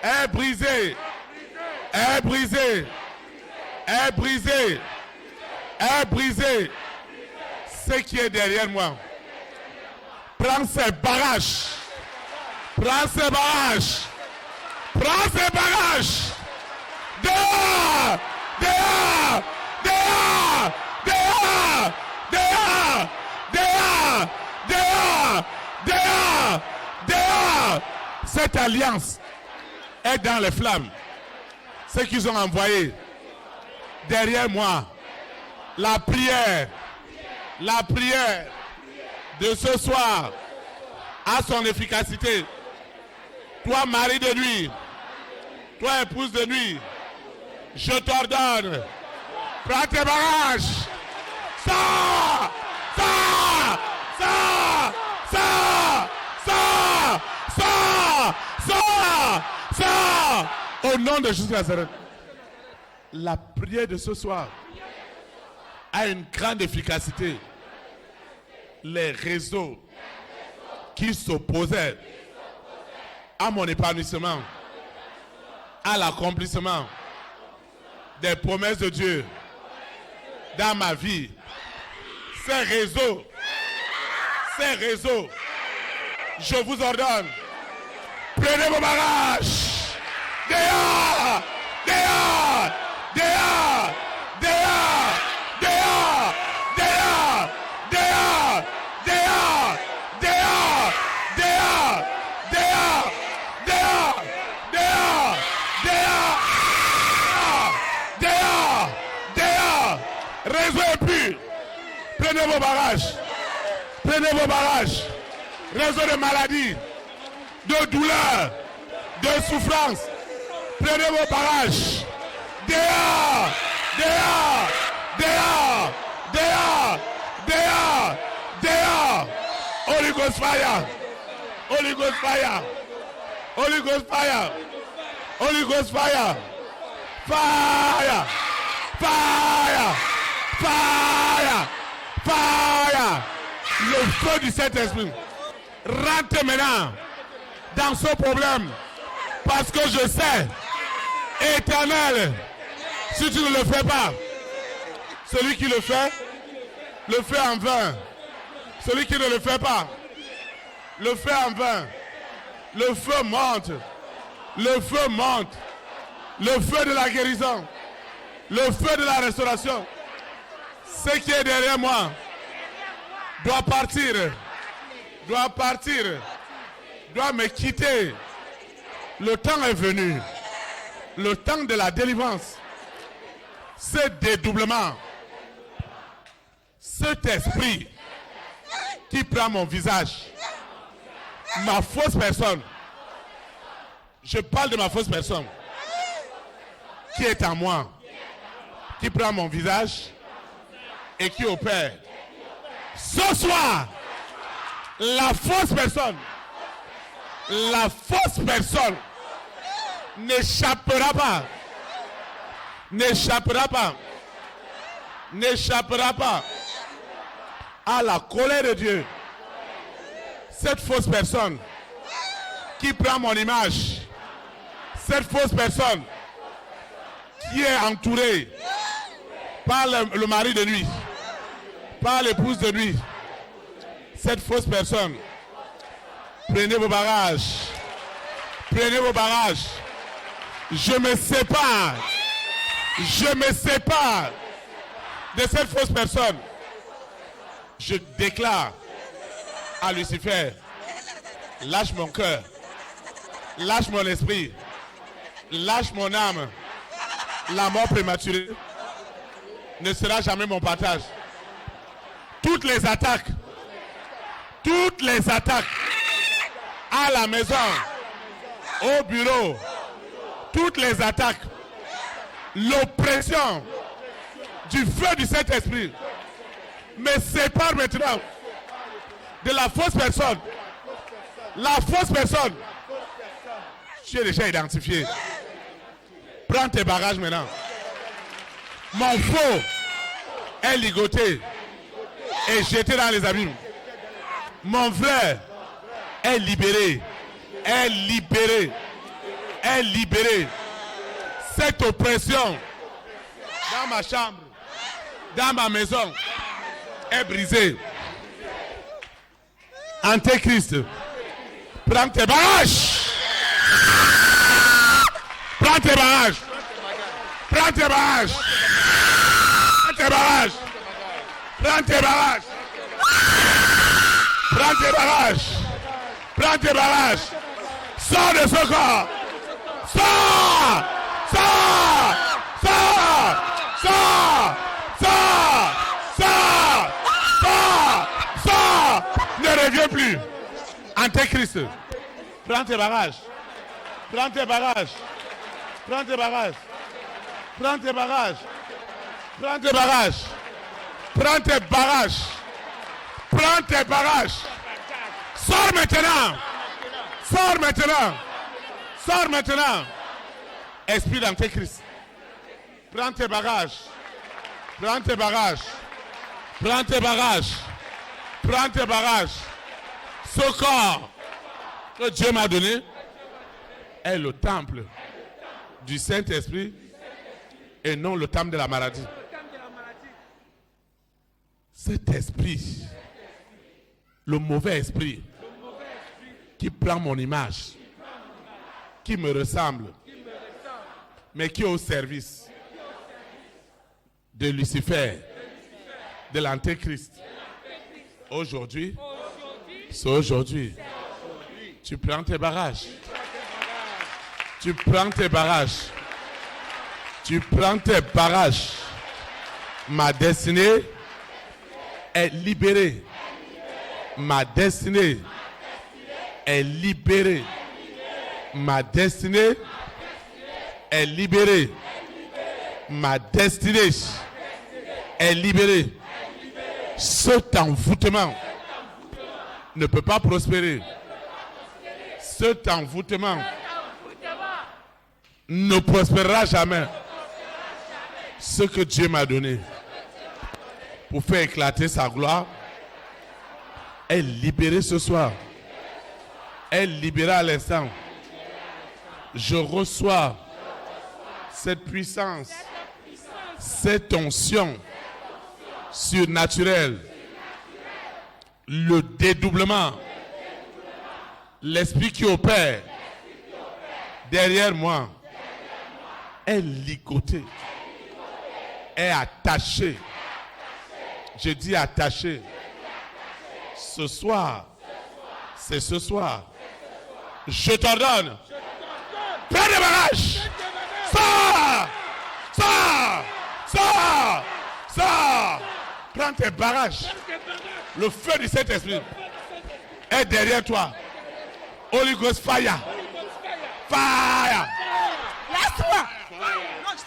est brisée, est brisée, est brisée, est brisé. Ce qui est derrière moi. Prends ces barrages. Prends ces barrages. Prends ces barrages. Dehors. Dehors. Dehors. Dehors. Dehors. Dehors. Dehors. Dehors. Dehors. Cette alliance est dans les flammes. Ce qu'ils ont envoyé derrière moi. La prière de ce soir a son efficacité. Toi, mari de nuit, toi, épouse de nuit, je t'ordonne, prends tes barrages. Sors, sors, sors, sors, sors, sors, sors, sors. Au nom de Jésus Nazareth. La prière de ce soir a une grande efficacité. Les réseaux qui s'opposaient à mon épanouissement, à l'accomplissement des promesses de Dieu dans ma vie, ces réseaux, je vous ordonne, prenez vos barrages. Dehors! Dehors! Dehors! Dehors! Dehors! Dehors! Dehors! Dehors! Dehors! Dehors! Dehors! Dehors! Dehors! Dehors! Dehors! Dehors! Réseau épris! Prenez vos barrages! Prenez vos barrages! Réseau de maladie, de douleur, de souffrance! Prenez vos barrages. Dehors, dehors, dehors, dehors, dehors, dehors. Holy Ghost fire. Holy Ghost fire. Holy Ghost fire. Holy Ghost fire. Fire. Fire. Fire. Fire. Le feu du Saint-Esprit. Rentre maintenant dans ce problème. Parce que je sais, Éternel, si tu ne le fais pas, celui qui le fait en vain. Celui qui ne le fait pas, le fait en vain. Le feu monte. Le feu monte. Le feu de la guérison. Le feu de la restauration. Ce qui est derrière moi doit partir. Doit partir. Doit me quitter. Le temps est venu. Le temps de la délivrance. Ce dédoublement. Cet esprit qui prend mon visage. Ma fausse personne. Je parle de ma fausse personne. Qui est en moi. Qui prend mon visage. Et qui opère. Ce soir. La fausse personne. La fausse personne n'échappera pas. N'échappera pas. N'échappera pas à la colère de Dieu. Cette fausse personne qui prend mon image. Cette fausse personne qui est entourée par le mari de nuit, par l'épouse de nuit. Cette fausse personne. Prenez vos barrages. Prenez vos barrages. Je me sépare. Je me sépare de cette fausse personne. Je déclare à Lucifer, lâche mon cœur, lâche mon esprit, lâche mon âme. La mort prématurée ne sera jamais mon partage. Toutes les attaques à la maison, au bureau, toutes les attaques, l'oppression du feu du Saint-Esprit me sépare maintenant de la fausse personne. La fausse personne, tu es déjà identifié. Prends tes bagages maintenant. Mon faux est ligoté et jeté dans les abîmes. Mon frère est libéré. Est libéré. Est libéré. Cette oppression dans ma chambre, dans ma maison est brisé. Antéchrist, prends tes bagages. Prends tes bagages. Prends tes bagages. Prends tes bagages. Prends tes bagages. Prends tes bagages. Prends tes bagages. Sors de ce corps. Sors. Sors. Sors. Sors. Sors. Sors. Sors. Sors. Ne reviens plus. Antéchrist. Prends tes bagages. Prends tes bagages. Prends tes bagages. Prends tes bagages. Prends tes bagages. Prends tes bagages. Prends tes bagages. Sors maintenant. Sors maintenant. Sors maintenant. Esprit d'Antéchrist. Prends tes bagages. Prends tes bagages. Prends tes bagages. Prends tes bagages. Ce corps que Dieu m'a donné est le temple du Saint-Esprit et non le temple de la maladie. Cet esprit, le mauvais esprit qui prend mon image, qui me ressemble, mais qui est au service de Lucifer, de l'Antéchrist. Aujourd'hui, c'est aujourd'hui. Tu prends tes bagages. Tu prends tes bagages. Tu prends tes bagages. Ma destinée est libérée. Ma destinée est libérée. Ma destinée est libérée. Ma destinée est libérée. Cet envoûtement ne peut pas prospérer. Cet envoûtement ne prospérera jamais. Ce que Dieu m'a donné pour faire éclater sa gloire est libéré ce soir. Est libéré à l'instant. Je reçois cette puissance, cette onction surnaturelle, le dédoublement, l'esprit qui opère derrière moi est ligoté, est attaché. Je dis attaché. Ce soir, c'est ce soir. Je t'ordonne. Prends des bagages. Sors. Sors. Sors. Sors. Prends tes bagages. Le feu du Saint-Esprit est derrière toi. Holy Ghost fire. Fire. Laisse-moi.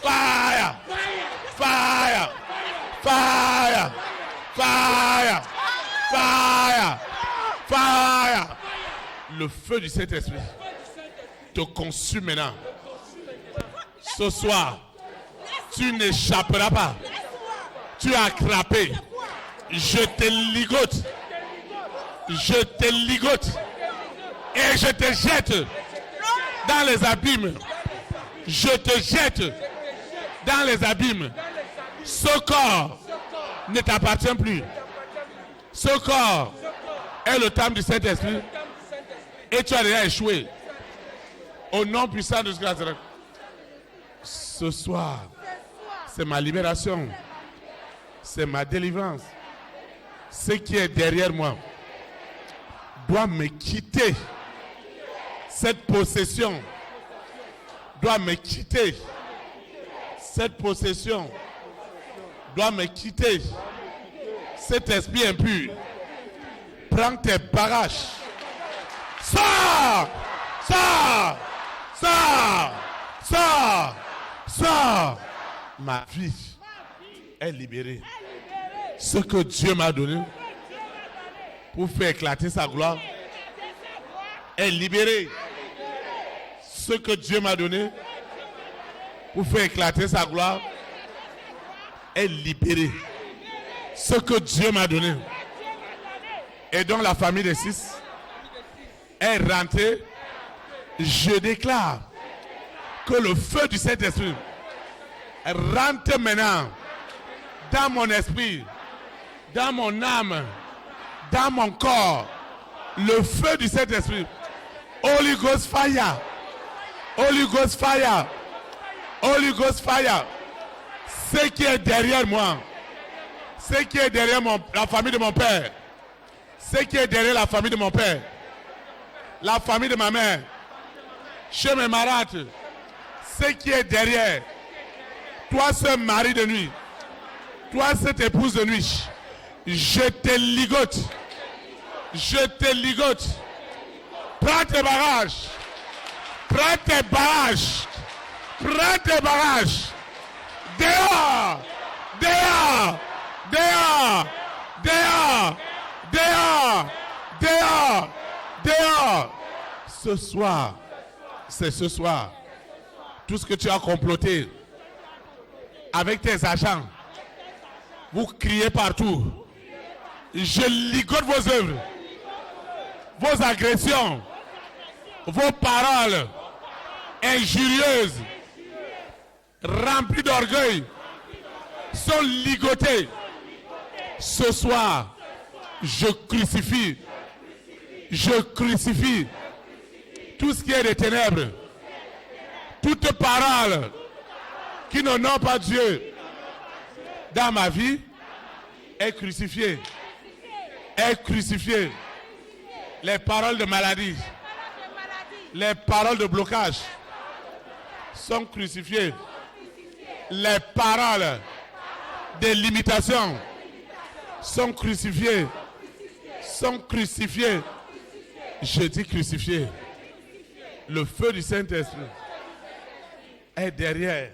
Fire. Fire. Fire. Fire. Fire. Fire. Le feu du Saint-Esprit te consume maintenant. Ce soir, tu n'échapperas pas. Tu as attrapé. Je te ligote. Je te ligote. Et je te jette dans les abîmes. Je te jette dans les abîmes. Ce corps ne t'appartient plus. Ce corps est le temple du Saint-Esprit. Et tu as déjà échoué. Au nom puissant de Jésus. Ce soir, c'est ma libération. C'est ma délivrance. Ce qui est derrière moi doit me quitter. Cette possession doit me quitter. Cette possession doit me quitter. Cet esprit impur, prends tes bagages. Sors! Sors! Sors! Sors! Sors! Ma vie est libérée. Ce que Dieu m'a donné pour faire éclater sa gloire est libéré. Ce que Dieu m'a donné pour faire éclater sa gloire est libéré. Ce que Dieu m'a donné et dont la famille des 6 est rentrée, je déclare que le feu du Saint-Esprit rentre maintenant dans mon esprit, dans mon âme, dans mon corps, le feu du Saint-Esprit. Holy Ghost fire. Holy Ghost fire. Holy Ghost fire. Ce qui est derrière moi, ce qui est derrière la famille de mon père, ce qui est derrière la famille de mon père, la famille de ma mère, chez mes marâtres, ce qui est derrière, toi ce mari de nuit, toi cette épouse de nuit, je te ligote, je te ligote. Prends tes barrages, prends tes barrages, prends tes barrages. Dehors, dehors, dehors, dehors, dehors, dehors, dehors. Ce soir, c'est ce soir. Tout ce que tu as comploté avec tes agents, vous criez partout. Je ligote vos œuvres, vos agressions, vos paroles injurieuses, remplies d'orgueil, sont ligotées. Ce soir, je crucifie tout ce qui est des ténèbres, toute parole qui n'honore pas Dieu dans ma vie est crucifiée. Est crucifiée. Les paroles de maladie, les paroles de blocage sont crucifiées. Les paroles de limitation sont crucifiées. Sont crucifiées. Je dis crucifiées. Le feu du Saint-Esprit est derrière.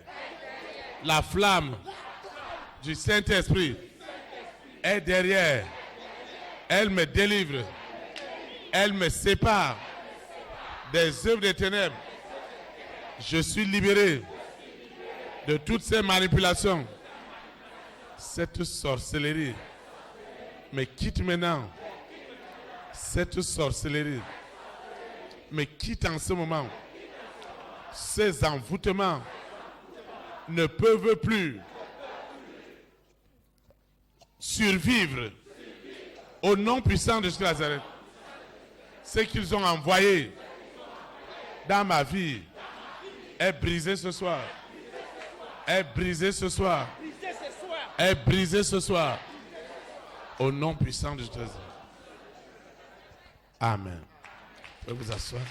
La flamme du Saint-Esprit est derrière. Elle me délivre. Elle me sépare des œuvres des ténèbres. Je suis libéré de toutes ces manipulations. Cette sorcellerie me quitte maintenant. Cette sorcellerie me quitte en ce moment. Ces envoûtements ne peuvent plus survivre au nom puissant de Jésus Nazareth. Ce qu'ils ont envoyé dans ma vie est brisé ce soir. Est brisé ce soir. Est brisé ce soir. Au nom puissant de Jésus. Amen. Vous pouvez vous asseoir.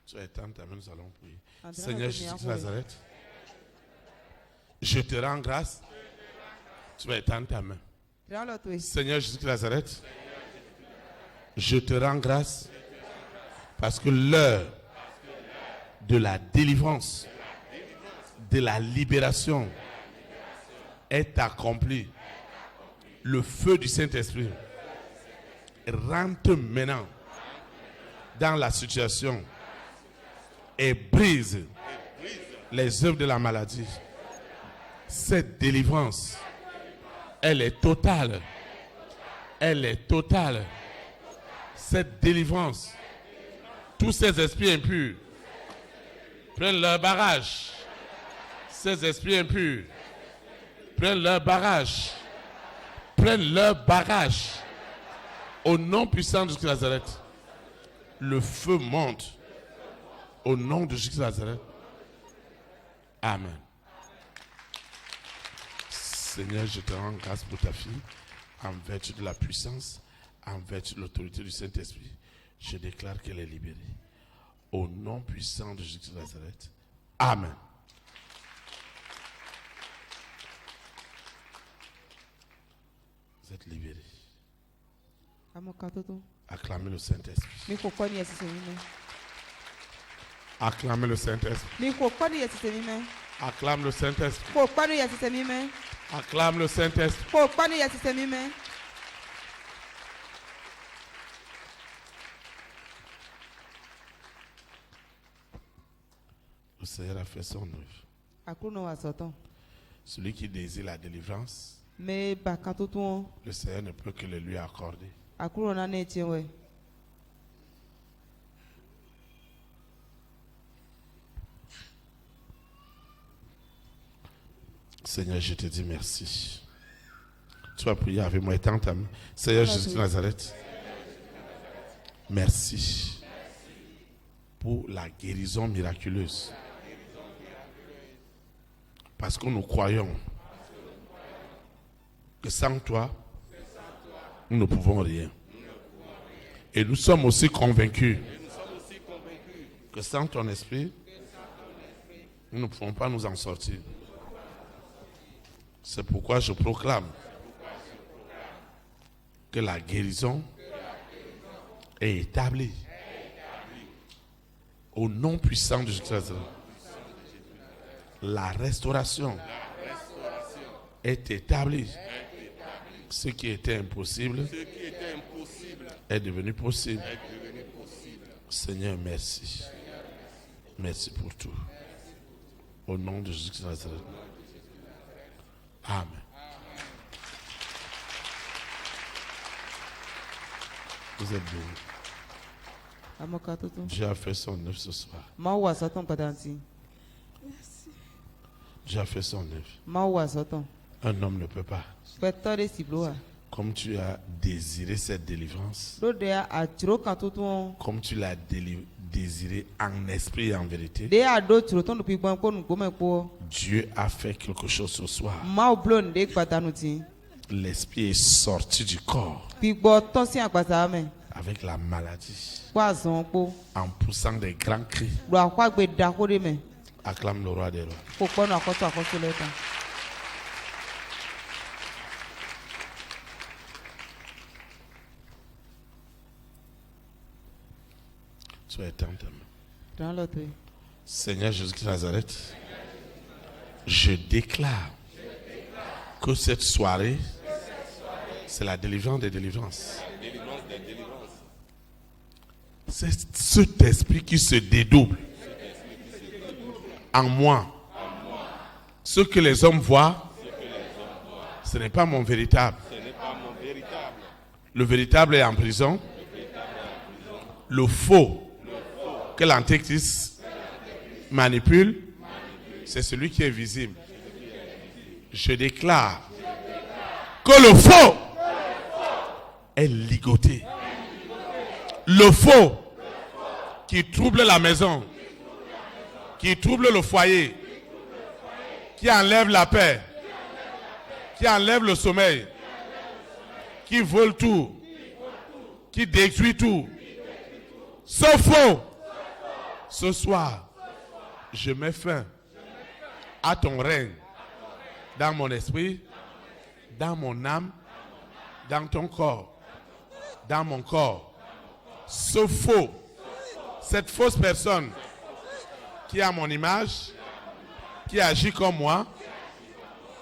Soyez tente, amen, nous allons prier. Seigneur Jésus de Nazareth, je te rends grâce. Tu vas étendre ta main. Seigneur Jésus de Nazareth, je te rends grâce parce que l'heure de la délivrance, de la libération est accomplie. Le feu du Saint-Esprit rentre maintenant dans la situation et brise les œuvres de la maladie. Cette délivrance, elle est totale. Elle est totale. Cette délivrance, tous ces esprits impurs prennent leur barrage. Ces esprits impurs prennent leur barrage. Prennent leur barrage. Au nom puissant de Jésus Nazareth, le feu monte. Au nom de Jésus Nazareth. Amen. Seigneur, je te rends grâce pour ta fille, en vertu de la puissance, en vertu de l'autorité du Saint-Esprit. Je déclare qu'elle est libérée. Au nom puissant de Jésus de Nazareth. Amen. Vous êtes libérés. Acclamez le Saint-Esprit. Acclamez le Saint-Esprit. Acclame le Saint-Esprit. Acclame le Saint-Esprit. Le Seigneur a fait son œuvre. Celui qui désire la délivrance, le Seigneur ne peut que le lui accorder. Seigneur, je te dis merci. Tu vas prier avec moi. Étends ta main. Seigneur Jésus de Nazareth, merci pour la guérison miraculeuse. Parce que nous croyons que sans toi, nous ne pouvons rien. Et nous sommes aussi convaincus que sans ton esprit, nous ne pouvons pas nous en sortir. C'est pourquoi je proclame que la guérison est établie au nom puissant de Jésus. La restauration est établie. Ce qui était impossible est devenu possible. Seigneur, merci. Merci pour tout. Au nom de Jésus. Amen. Vous êtes bénis. Dieu a fait son œuvre ce soir. Merci. Dieu a fait son œuvre. Un homme ne peut pas. Comme tu as désiré cette délivrance, comme tu l'as désiré en esprit et en vérité, Dieu a fait quelque chose ce soir. L'esprit est sorti du corps avec la maladie, en poussant des grands cris. Acclame le roi des rois. Sois éteint ta main. Seigneur Jésus de Nazareth, je déclare que cette soirée, c'est la délivrance des délivrances. C'est cet esprit qui se dédouble en moi. Ce que les hommes voient, ce n'est pas mon véritable. Le véritable est en prison. Le faux que l'antéchrist manipule, c'est celui qui est visible. Je déclare que le faux est ligoté. Le faux qui trouble la maison, qui trouble le foyer, qui enlève la paix, qui enlève le sommeil, qui vole tout, qui détruit tout. Ce faux, ce soir, je mets fin à ton règne dans mon esprit, dans mon âme, dans ton corps, dans mon corps. Ce faux, cette fausse personne qui a mon image, qui agit comme moi,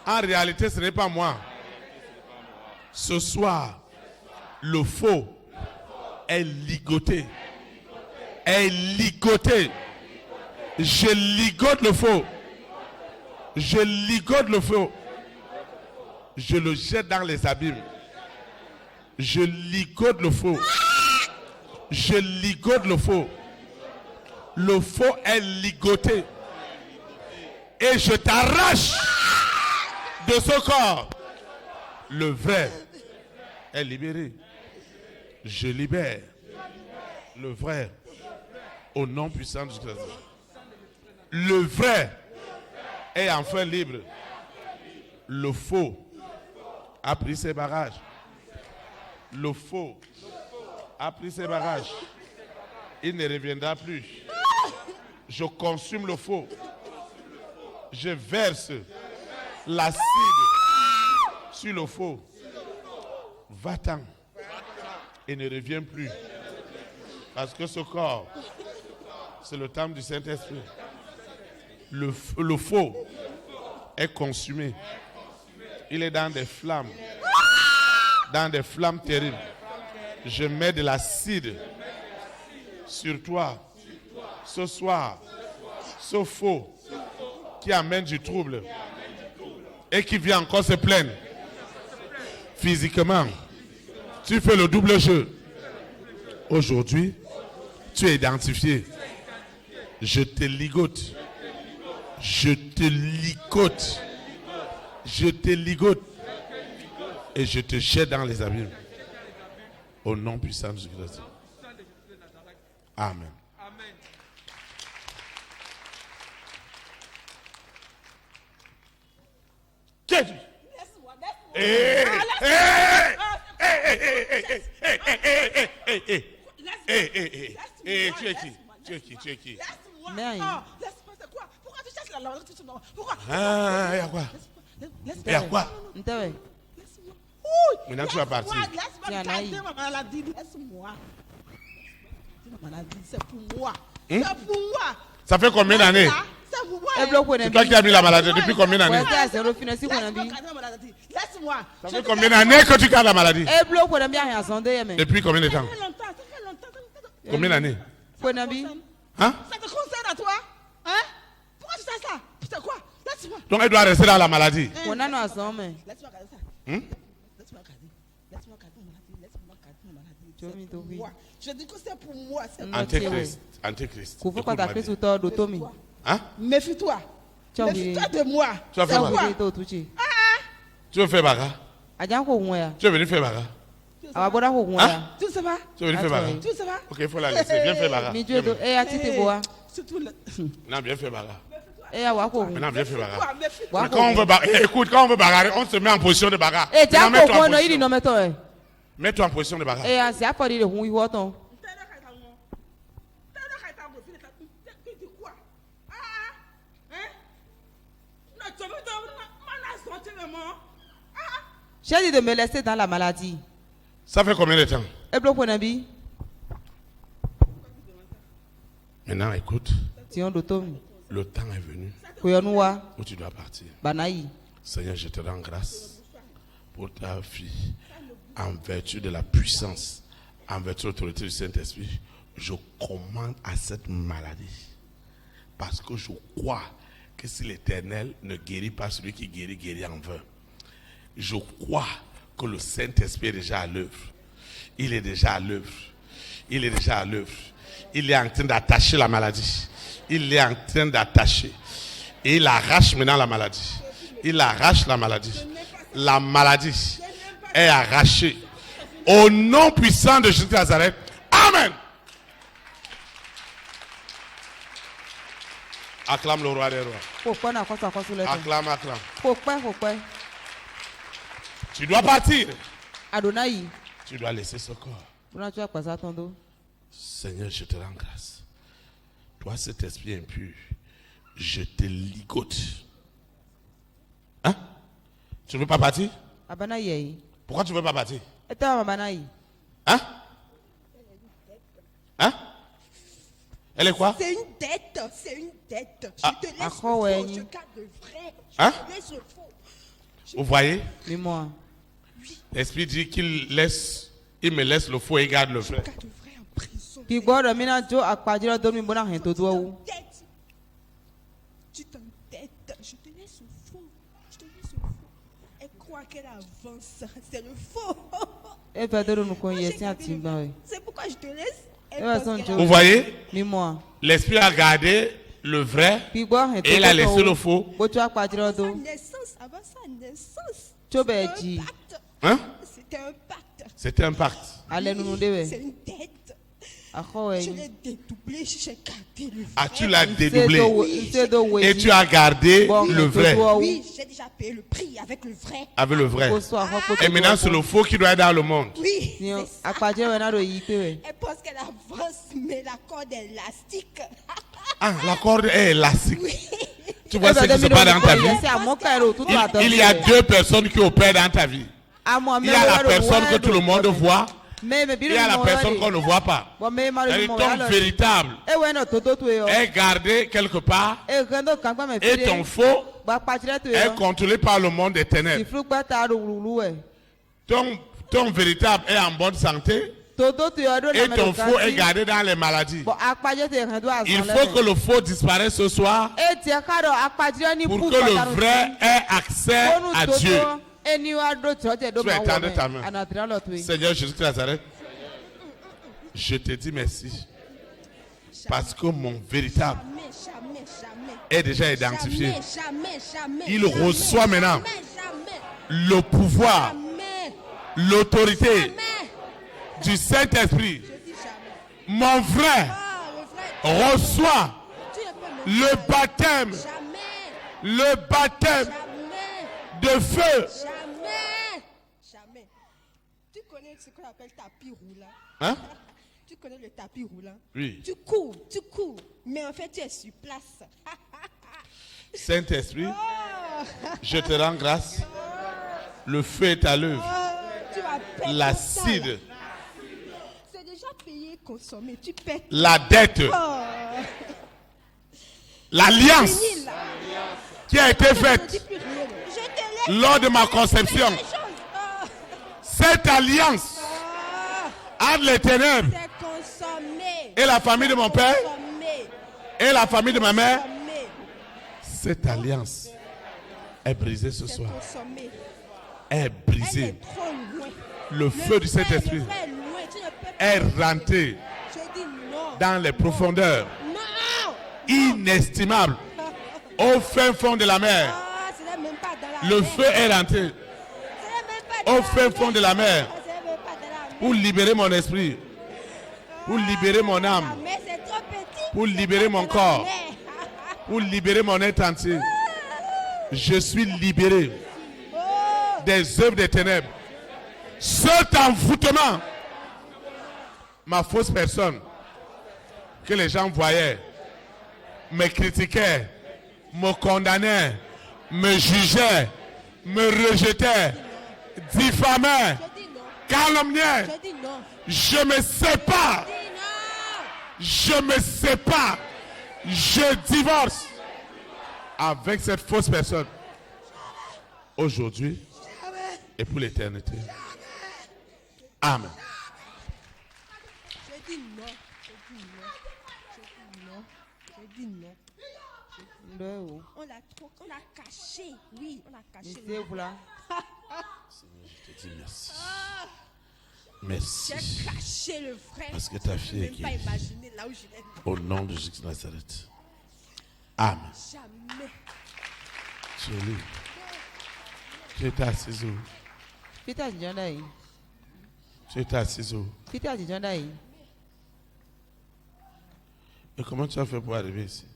en réalité ce n'est pas moi. Ce soir, le faux est ligoté. Est ligoté. Je ligote le faux. Je ligote le faux. Je le jette dans les abîmes. Je ligote le faux. Je ligote le faux. Le faux est ligoté. Et je t'arrache de ce corps. Le vrai est libéré. Je libère le vrai au nom puissant de Jésus. Le vrai est enfin libre. Le faux a pris ses bagages. Le faux a pris ses bagages. Il ne reviendra plus. Je consume le faux. Je verse l'acide sur le faux. Va-t'en et ne reviens plus. Parce que ce corps, c'est le temple du Saint-Esprit. Le faux est consumé. Il est dans des flammes. Dans des flammes terribles. Je mets de l'acide sur toi. Ce soir, ce faux qui amène du trouble et qui vient encore se plaindre physiquement. Tu fais le double jeu. Aujourd'hui, tu es identifié. Je te ligote. Je te ligote. Je te ligote. Et je te jette dans les abîmes. Au nom puissant de Jésus-Christ. Amen. Qu'est-ce tu es qui? Pourquoi tu cherches la langue? Pourquoi? Il y a quoi? Il y a quoi? Maintenant tu vas partir. Laisse-moi garder ma maladie. Laisse-moi. Ma maladie, c'est pour moi. C'est pour moi. Ça fait combien d'années? C'est toi qui as mis la maladie. Depuis combien d'années? Laisse-moi. Ça fait combien d'années que tu gardes la maladie? Depuis combien de temps? Ça fait longtemps. Combien d'années? Hein? Ça te concerne à toi? Hein? Pourquoi tu fais ça? C'est quoi? Laisse-moi. Donc elle doit rester dans la maladie. Laisse-moi garder ça. Laisse-moi garder ma maladie. Je dis que c'est pour moi. Antéchrist. Hein? Méfie-toi. Méfie-toi de moi. Tu vas faire bagarre. Tu veux faire bagarre? Tu es venu faire bagarre? Hein? Tu ne sais pas? Tu es venu faire bagarre? Tu ne sais pas? Ok, il faut la laisser. Viens faire bagarre. Non, viens faire bagarre. Maintenant, viens faire bagarre. Écoute, quand on veut bagarrer, on se met en position de bagarre. Mets-toi en position de bagarre. J'ai dit de me laisser dans la maladie. Ça fait combien de temps? Maintenant, écoute. Le temps est venu où tu dois partir. Seigneur, je te rends grâce pour ta fille. En vertu de la puissance, en vertu de l'autorité du Saint-Esprit, je commande à cette maladie. Parce que je crois que si l'Éternel ne guérit pas celui qui guérit, guérit en vain. Je crois que le Saint-Esprit est déjà à l'œuvre. Il est déjà à l'œuvre. Il est déjà à l'œuvre. Il est en train d'attacher la maladie. Il est en train d'attacher. Et il arrache maintenant la maladie. Il arrache la maladie. La maladie est arrachée. Au nom puissant de Jésus de Nazareth. Amen. Acclame le roi des rois. Acclame, acclame. Tu dois partir. Tu dois laisser ce corps. Seigneur, je te rends grâce. Toi, cet esprit impur, je te ligote. Hein? Tu ne veux pas partir? Pourquoi tu ne veux pas partir? Hein? Hein? Elle est quoi? C'est une dette. Je te laisse le faux, je garde le vrai. Hein? Je te laisse le faux. Vous voyez? L'esprit dit qu'il me laisse le faux et garde le vrai. Tu t'endettes. Je te laisse le faux. Elle croit qu'elle avance. C'est le faux. C'est pourquoi je te laisse. Vous voyez? L'esprit a gardé le vrai et il a laissé le faux. Avant sa naissance. Hein? C'était un pacte. C'est une dette. Je l'ai dédoublé, j'ai gardé le vrai. Ah, tu l'as dédoublé et tu as gardé le vrai. Oui, j'ai déjà payé le prix avec le vrai. Avec le vrai. Et maintenant, c'est le faux qui doit être dans le monde. Oui, c'est ça. Elle pense qu'elle avance, mais la corde est élastique. Ah, la corde est élastique. Oui. Tu vois ce qui se passe dans ta vie? Il y a deux personnes qui opèrent dans ta vie. Il y a la personne que tout le monde voit. Il y a la personne qu'on ne voit pas. Ton véritable est gardé quelque part et ton faux est contrôlé par le monde des ténèbres. Ton véritable est en bonne santé et ton faux est gardé dans les maladies. Il faut que le faux disparaisse ce soir pour que le vrai ait accès à Dieu. Tu vas étendre ta main. Seigneur Jésus de Nazareth, je te dis merci. Parce que mon véritable est déjà identifié. Il reçoit maintenant le pouvoir, l'autorité du Saint-Esprit, mon frère reçoit le baptême de feu. Jamais. Tu connais ce qu'on appelle tapis roulant? Hein? Tu connais le tapis roulant? Oui. Tu cours, mais en fait tu es sur place. Saint-Esprit, je te rends grâce. Le feu est à l'œuvre. L'acide. C'est déjà payé, consommé. Tu paies. La dette. L'alliance qui a été faite lors de ma conception. Cette alliance entre les ténèbres et la famille de mon père et la famille de ma mère. Cette alliance est brisée ce soir. Est brisée. Le feu du Saint-Esprit est rentré dans les profondeurs inestimables au fin fond de la mer. Le feu est rentré au fin fond de la mer pour libérer mon esprit, pour libérer mon âme, pour libérer mon corps, pour libérer mon être entier. Je suis libéré des œuvres des ténèbres. Cet envoûtement, ma fausse personne que les gens voyaient, me critiquaient, me condamnaient, me jugeaient, me rejetaient, diffamaient, calomniaient. Je me sépare. Je me sépare. Je divorce avec cette fausse personne. Aujourd'hui et pour l'éternité. Amen. Je dis non. Je dis non. On l'a caché. Oui, on l'a caché. Seigneur, je te dis merci. Merci. J'ai caché le frère. Parce que ta fille est guérie. Là où je l'ai. Au nom de Jésus de Nazareth. Amen. Jamais. Tu es libre. Tu étais assise où? Tu étais assise où? Et comment tu as fait pour arriver ici?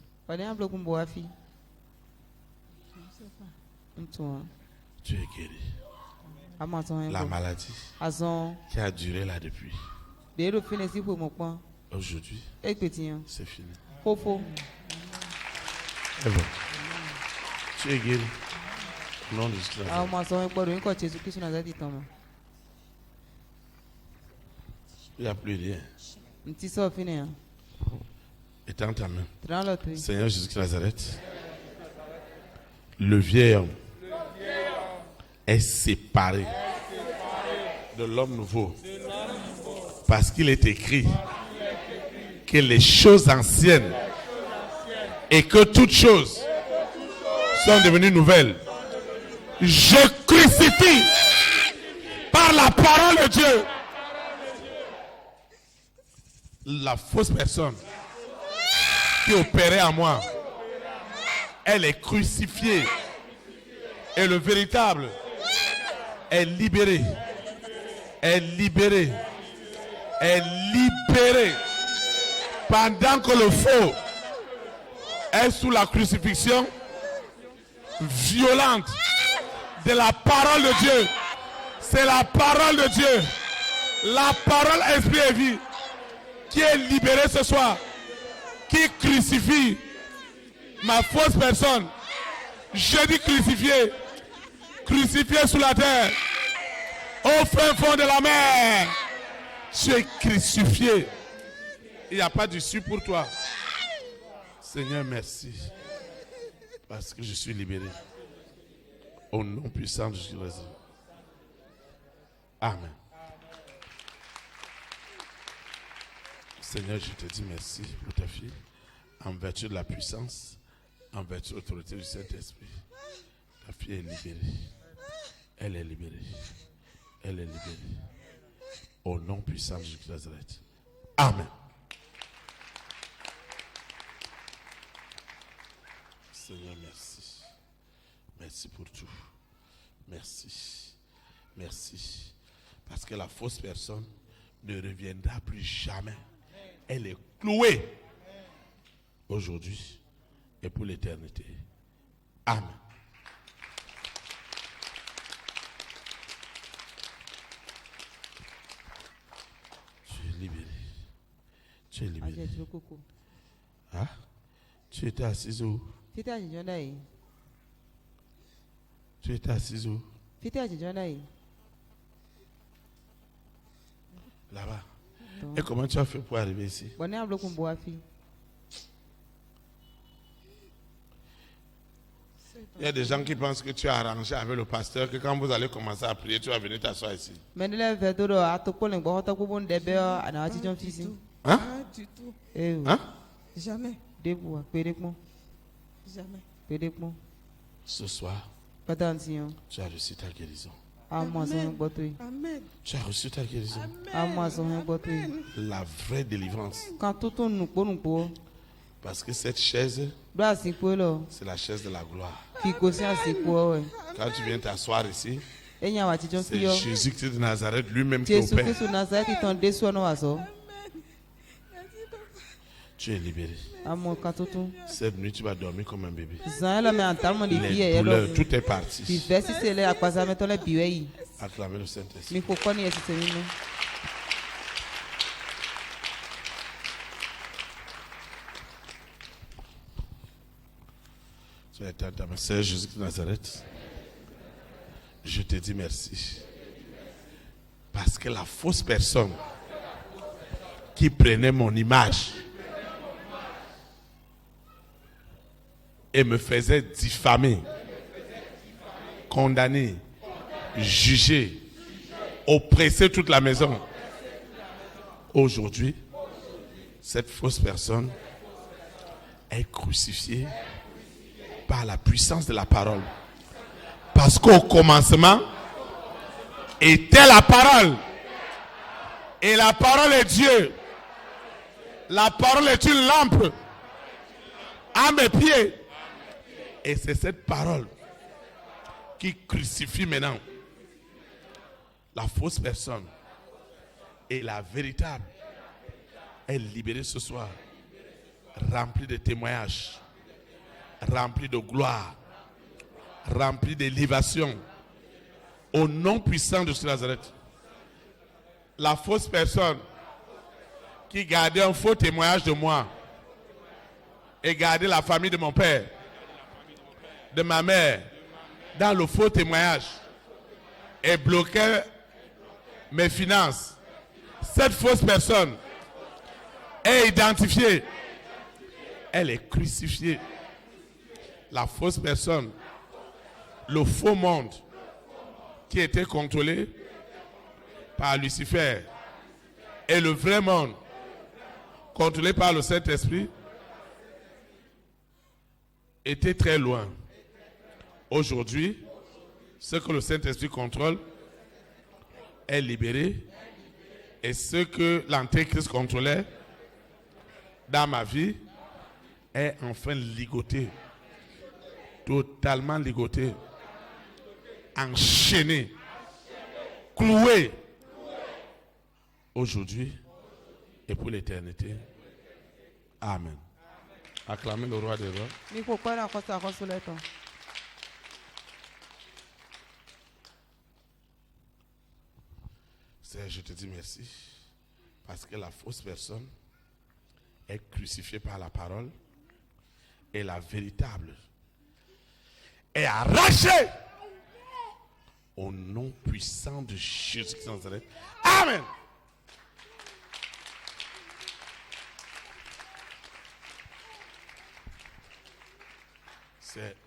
Tu es guéri. La maladie qui a duré là depuis. Aujourd'hui, c'est fini. C'est bon. Tu es guéri. Au nom de Jésus. Il n'y a plus rien. Étends ta main. Seigneur Jésus de Nazareth, le vieil homme est séparé de l'homme nouveau. Parce qu'il est écrit que les choses anciennes et que toutes choses sont devenues nouvelles. Je crucifie par la parole de Dieu la fausse personne qui opérait en moi. Elle est crucifiée et le véritable est libéré. Est libéré. Est libéré. Pendant que le faux est sous la crucifixion violente de la parole de Dieu. C'est la parole de Dieu. La parole esprit et vie qui est libérée ce soir. Qui crucifie ma fausse personne. Je dis crucifié. Crucifié sous la terre. Au fin fond de la mer. Tu es crucifié. Il n'y a pas d'issue pour toi. Seigneur, merci. Parce que je suis libéré. Au nom puissant de Jésus. Amen. Seigneur, je te dis merci pour ta fille. En vertu de la puissance, en vertu de l'autorité du Saint-Esprit. Ta fille est libérée. Elle est libérée. Elle est libérée. Au nom puissant de Jésus de Nazareth. Amen. Seigneur, merci. Merci pour tout. Merci. Merci. Parce que la fausse personne ne reviendra plus jamais. Elle est clouée aujourd'hui et pour l'éternité. Amen. Tu es libéré. Tu es libéré. Ah? Tu étais assise où? Tu étais assise où? Là-bas. Et comment tu as fait pour arriver ici? Il y a des gens qui pensent que tu as arrangé avec le pasteur que quand vous allez commencer à prier, tu vas venir t'asseoir ici. Hein? Du tout. Hein? Jamais. Jamais. Ce soir, tu as reçu ta guérison. Amen. Tu as reçu ta guérison. Amen. La vraie délivrance. Parce que cette chaise, c'est la chaise de la gloire. Quand tu viens t'asseoir ici, c'est Jésus-Christ de Nazareth lui-même qui opère. Tu es libéré. Cette nuit, tu vas dormir comme un bébé. Les douleurs, tout est parti. Acclamez le Saint-Esprit. Tu es ta sœur Jésus-Christ de Nazareth. Je te dis merci. Parce que la fausse personne qui prenait mon image et me faisait diffamer, condamner, juger, oppresser toute la maison. Aujourd'hui, cette fausse personne est crucifiée par la puissance de la parole. Parce qu'au commencement était la parole. Et la parole est Dieu. La parole est une lampe à mes pieds. Et c'est cette parole qui crucifie maintenant la fausse personne. Et la véritable est libérée ce soir, remplie de témoignages, remplie de gloire, remplie d'élévation. Au nom puissant de Jésus Nazareth, la fausse personne qui gardait un faux témoignage de moi et gardait la famille de mon père, de ma mère, dans le faux témoignage et bloquait mes finances. Cette fausse personne est identifiée. Elle est crucifiée. La fausse personne, le faux monde qui était contrôlé par Lucifer et le vrai monde contrôlé par le Saint-Esprit était très loin. Aujourd'hui, ce que le Saint-Esprit contrôle est libéré et ce que l'Antéchrist contrôlait dans ma vie est enfin ligoté, totalement ligoté, enchaîné, cloué aujourd'hui et pour l'éternité. Amen. Acclamez le roi des rois. Seigneur, je te dis merci parce que la fausse personne est crucifiée par la parole et la véritable est arrachée au nom puissant de Jésus-Christ de Nazareth. Amen.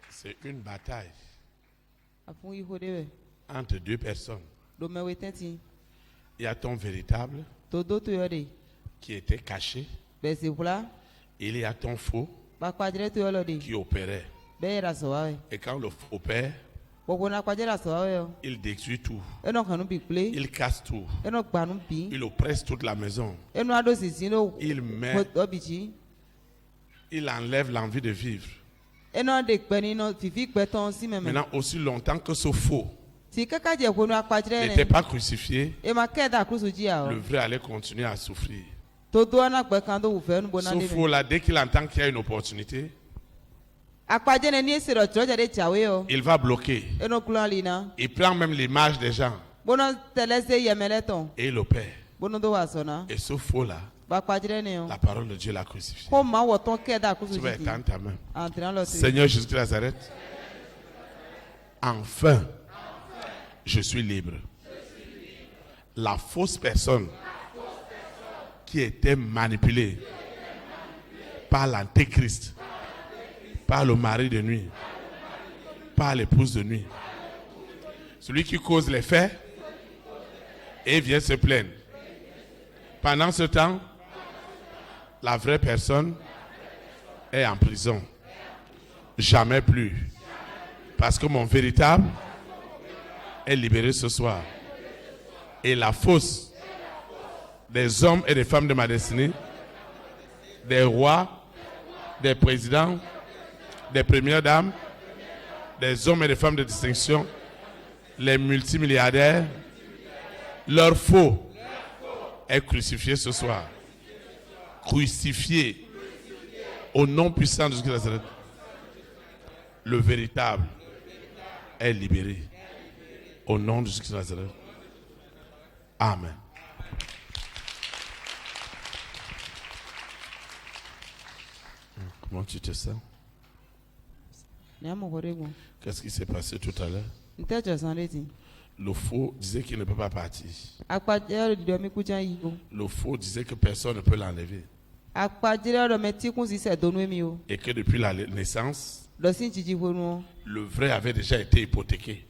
C'est une bataille entre deux personnes. Il y a ton véritable qui était caché. Il y a ton faux qui opérait. Et quand le faux opère, il détruit tout. Il casse tout. Il oppresse toute la maison. Il met, il enlève l'envie de vivre. Maintenant, aussi longtemps que ce faux n'était pas crucifié, le vrai allait continuer à souffrir. Ce faux-là, dès qu'il entend qu'il y a une opportunité, il va bloquer. Il prend même l'image des gens et il opère. Et ce faux-là, la parole de Dieu l'a crucifié. Tu vas étendre ta main. Seigneur Jésus de Nazareth, enfin, je suis libre. La fausse personne qui était manipulée par l'antéchrist, par le mari de nuit, par l'épouse de nuit, celui qui cause les faits et vient se plaindre. Pendant ce temps, la vraie personne est en prison. Jamais plus. Parce que mon véritable est libéré ce soir. Et la fausse des hommes et des femmes de ma destinée, des rois, des présidents, des premières dames, des hommes et des femmes de distinction, les multimilliardaires, leur faux est crucifié ce soir. Crucifié au nom puissant de Jésus-Christ. Le véritable est libéré au nom de Jésus-Christ. Amen. Comment tu te sens? Qu'est-ce qui s'est passé tout à l'heure? Le faux disait qu'il ne peut pas partir. Le faux disait que personne ne peut l'enlever. Et que depuis la naissance, le vrai avait déjà été hypothéqué.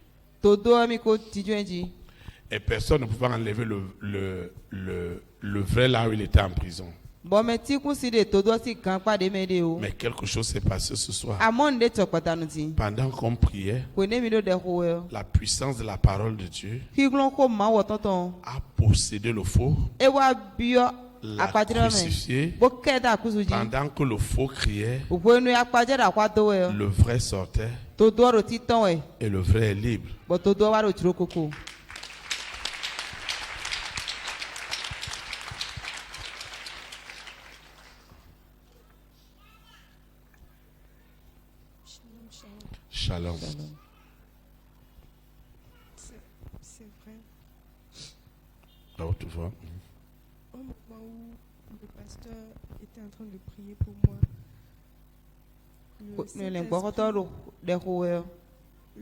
Et personne ne pouvait enlever le vrai là où il était en prison. Mais quelque chose s'est passé ce soir. Pendant qu'on priait, la puissance de la parole de Dieu a possédé le faux, l'a crucifié. Pendant que le faux criait, le vrai sortait et le vrai est libre. Shalom. C'est vrai. Là où tu vois. Au moment où le pasteur était en train de prier pour moi,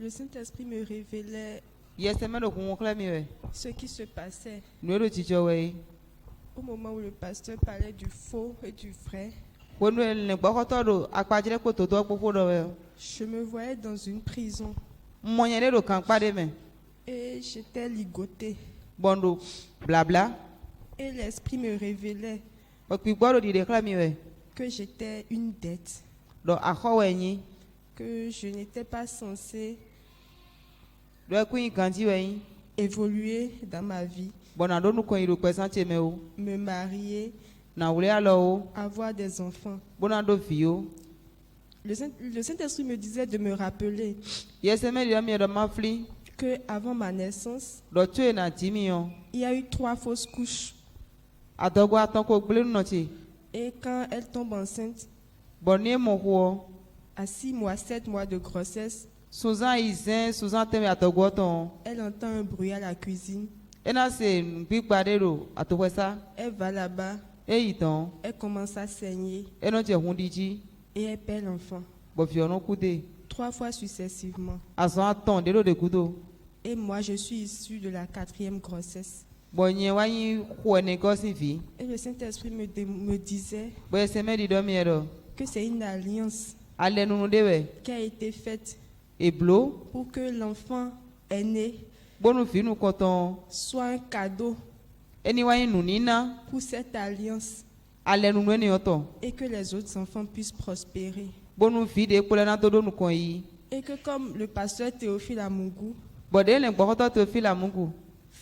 le Saint-Esprit me révélait ce qui se passait. Au moment où le pasteur parlait du faux et du vrai, je me voyais dans une prison et j'étais ligotée. Et l'Esprit me révélait que j'étais une dette, que je n'étais pas censée évoluer dans ma vie, me marier, avoir des enfants. Le Saint-Esprit me disait de me rappeler que avant ma naissance, il y a eu 3 fausses couches. Et quand elle tombe enceinte, à 6 mois, 7 mois de grossesse, elle entend un bruit à la cuisine. Elle va là-bas. Elle commence à saigner. Et elle perd l'enfant. 3 fois successivement. Et moi, je suis issue de la 4e grossesse. Et le Saint-Esprit me disait que c'est une alliance qui a été faite pour que l'enfant aîné soit un cadeau pour cette alliance et que les autres enfants puissent prospérer. Et que comme le pasteur Théophile Amungu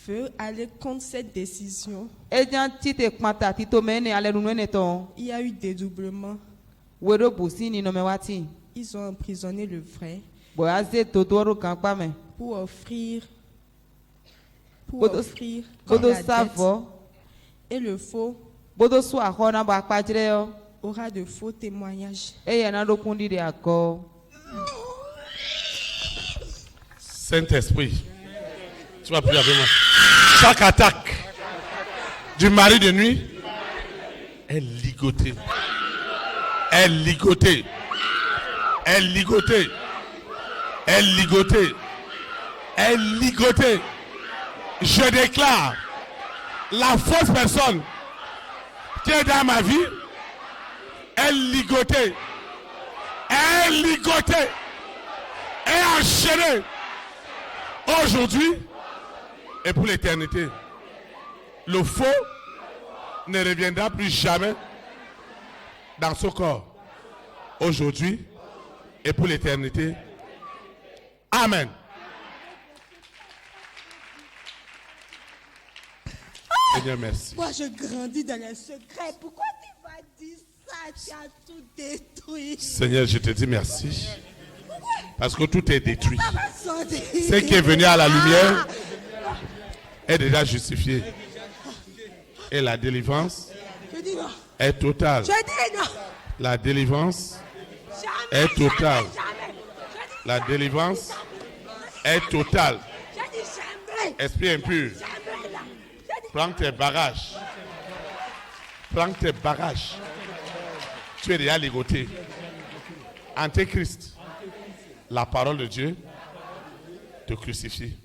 veut aller contre cette décision, il y a eu dédoublement. Ils ont emprisonné le vrai pour offrir pour offrir la dette. Et le faux aura de faux témoignages. Saint-Esprit, tu vas prier avec moi. Chaque attaque du mari de nuit est ligotée. Est ligotée. Est ligotée. Est ligotée. Est ligotée. Je déclare la fausse personne qui est dans ma vie est ligotée. Est ligotée. Est enchaînée. Aujourd'hui et pour l'éternité. Le faux ne reviendra plus jamais dans ce corps. Aujourd'hui et pour l'éternité. Amen. Seigneur, merci. Moi, je grandis dans les secrets. Pourquoi tu m'as dit ça? Tu as tout détruit. Seigneur, je te dis merci. Parce que tout est détruit. Ce qui est venu à la lumière est déjà justifié. Et la délivrance est totale. La délivrance est totale. La délivrance est totale. Esprit impur, prends tes bagages. Prends tes bagages. Tu es déjà ligoté. Antéchrist, la parole de Dieu te crucifie.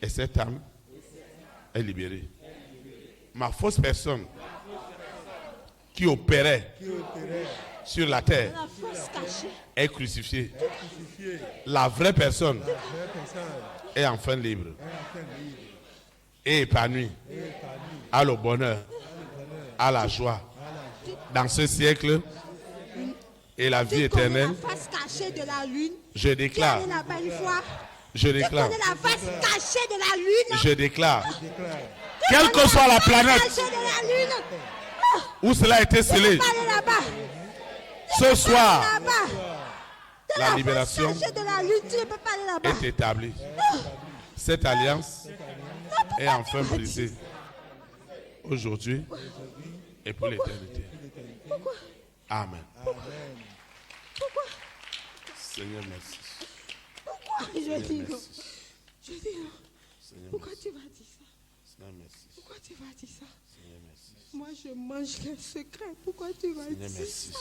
Et cette âme est libérée. Ma fausse personne qui opérait sur la terre est crucifiée. La vraie personne est enfin libre et épanouie, à le bonheur, à la joie dans ce siècle et la vie éternelle. Je déclare. Je déclare. Je déclare. Quelle que soit la planète où cela a été scellé, ce soir, la libération est établie. Cette alliance est enfin brisée aujourd'hui et pour l'éternité. Amen. Seigneur, merci. Pourquoi je dis non? Je dis non. Pourquoi tu m'as dit ça? Seigneur, merci. Pourquoi tu m'as dit ça? Seigneur, merci. Moi, je mange les secrets. Pourquoi tu m'as Seigneur, dit merci. ça?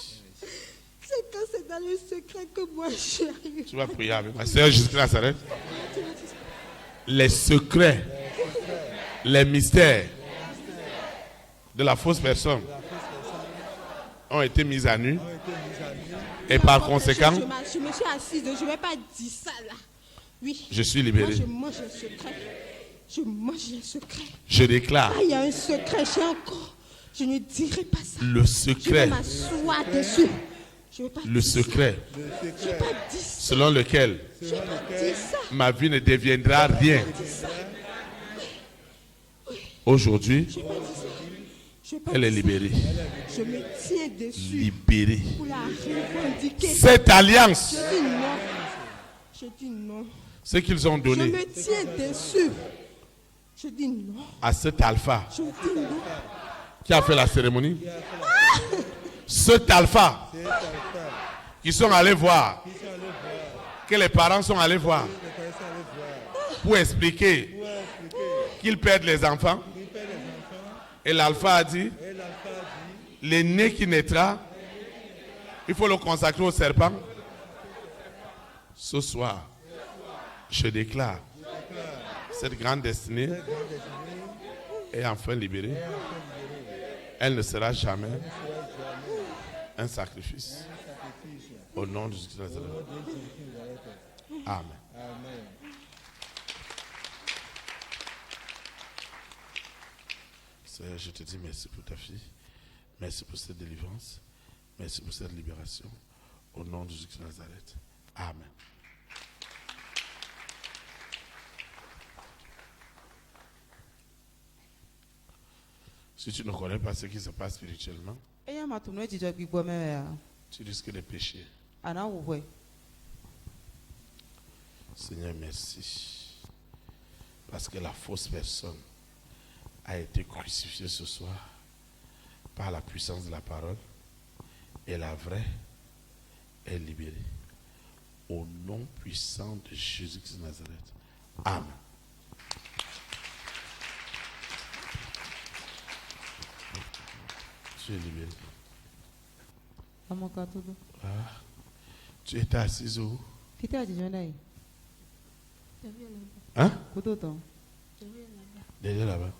C'est quand c'est dans les secrets que moi j'arrive. Tu vas prier avec ma sœur Jésus de Nazareth. Les secrets, les mystères de la fausse personne ont été mis à nu. Et par conséquent, je me suis assise, je ne vais pas dire ça là. Oui. Je suis libéré. Moi, je mange les secrets. Je mange les secrets. Je déclare. Ah, il y a un secret, j'ai encore. Je ne dirai pas ça. Le secret. Je vais m'asseoir dessus. Le secret. Selon lequel ma vie ne deviendra rien. Aujourd'hui, elle est libérée. Je me tiens dessus. Libérée. Pour la revendiquer. Cette alliance. Je dis non. Je dis non. Ce qu'ils ont donné. Je me tiens dessus. Je dis non. À cet alpha. Je dis non. Qui a fait la cérémonie? Cet alpha. Qui sont allés voir. Que les parents sont allés voir. Pour expliquer qu'ils perdent les enfants. Et l'alpha a dit, l'aîné qui naîtra, il faut le consacrer au serpent. Ce soir, je déclare, cette grande destinée est enfin libérée. Elle ne sera jamais un sacrifice. Au nom de Jésus de Nazareth. Amen. Seigneur, je te dis merci pour ta fille. Merci pour cette délivrance. Merci pour cette libération. Au nom de Jésus de Nazareth. Amen. Si tu ne connais pas ce qui se passe spirituellement, tu risques de pécher. Seigneur, merci. Parce que la fausse personne a été crucifiée ce soir par la puissance de la parole et la vraie est libérée. Au nom puissant de Jésus-Christ de Nazareth. Amen. Tu es libéré. Ah, tu étais assise où? Hein? Derrière là-bas.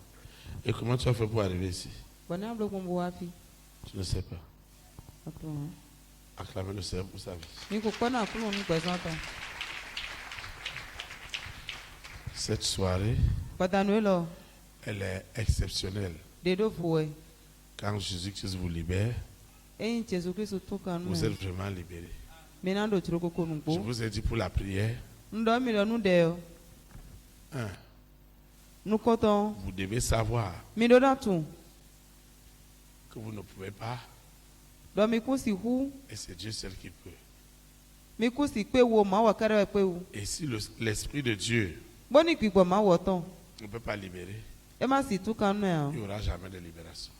Et comment tu as fait pour arriver ici? Tu ne sais pas. Acclamez le Seigneur pour sa vie. Cette soirée, elle est exceptionnelle. Quand Jésus-Christ vous libère, vous êtes vraiment libéré. Je vous ai dit pour la prière, vous devez savoir que vous ne pouvez pas, et c'est Dieu seul qui peut. Et si l'Esprit de Dieu ne peut pas libérer, il n'y aura jamais de libération.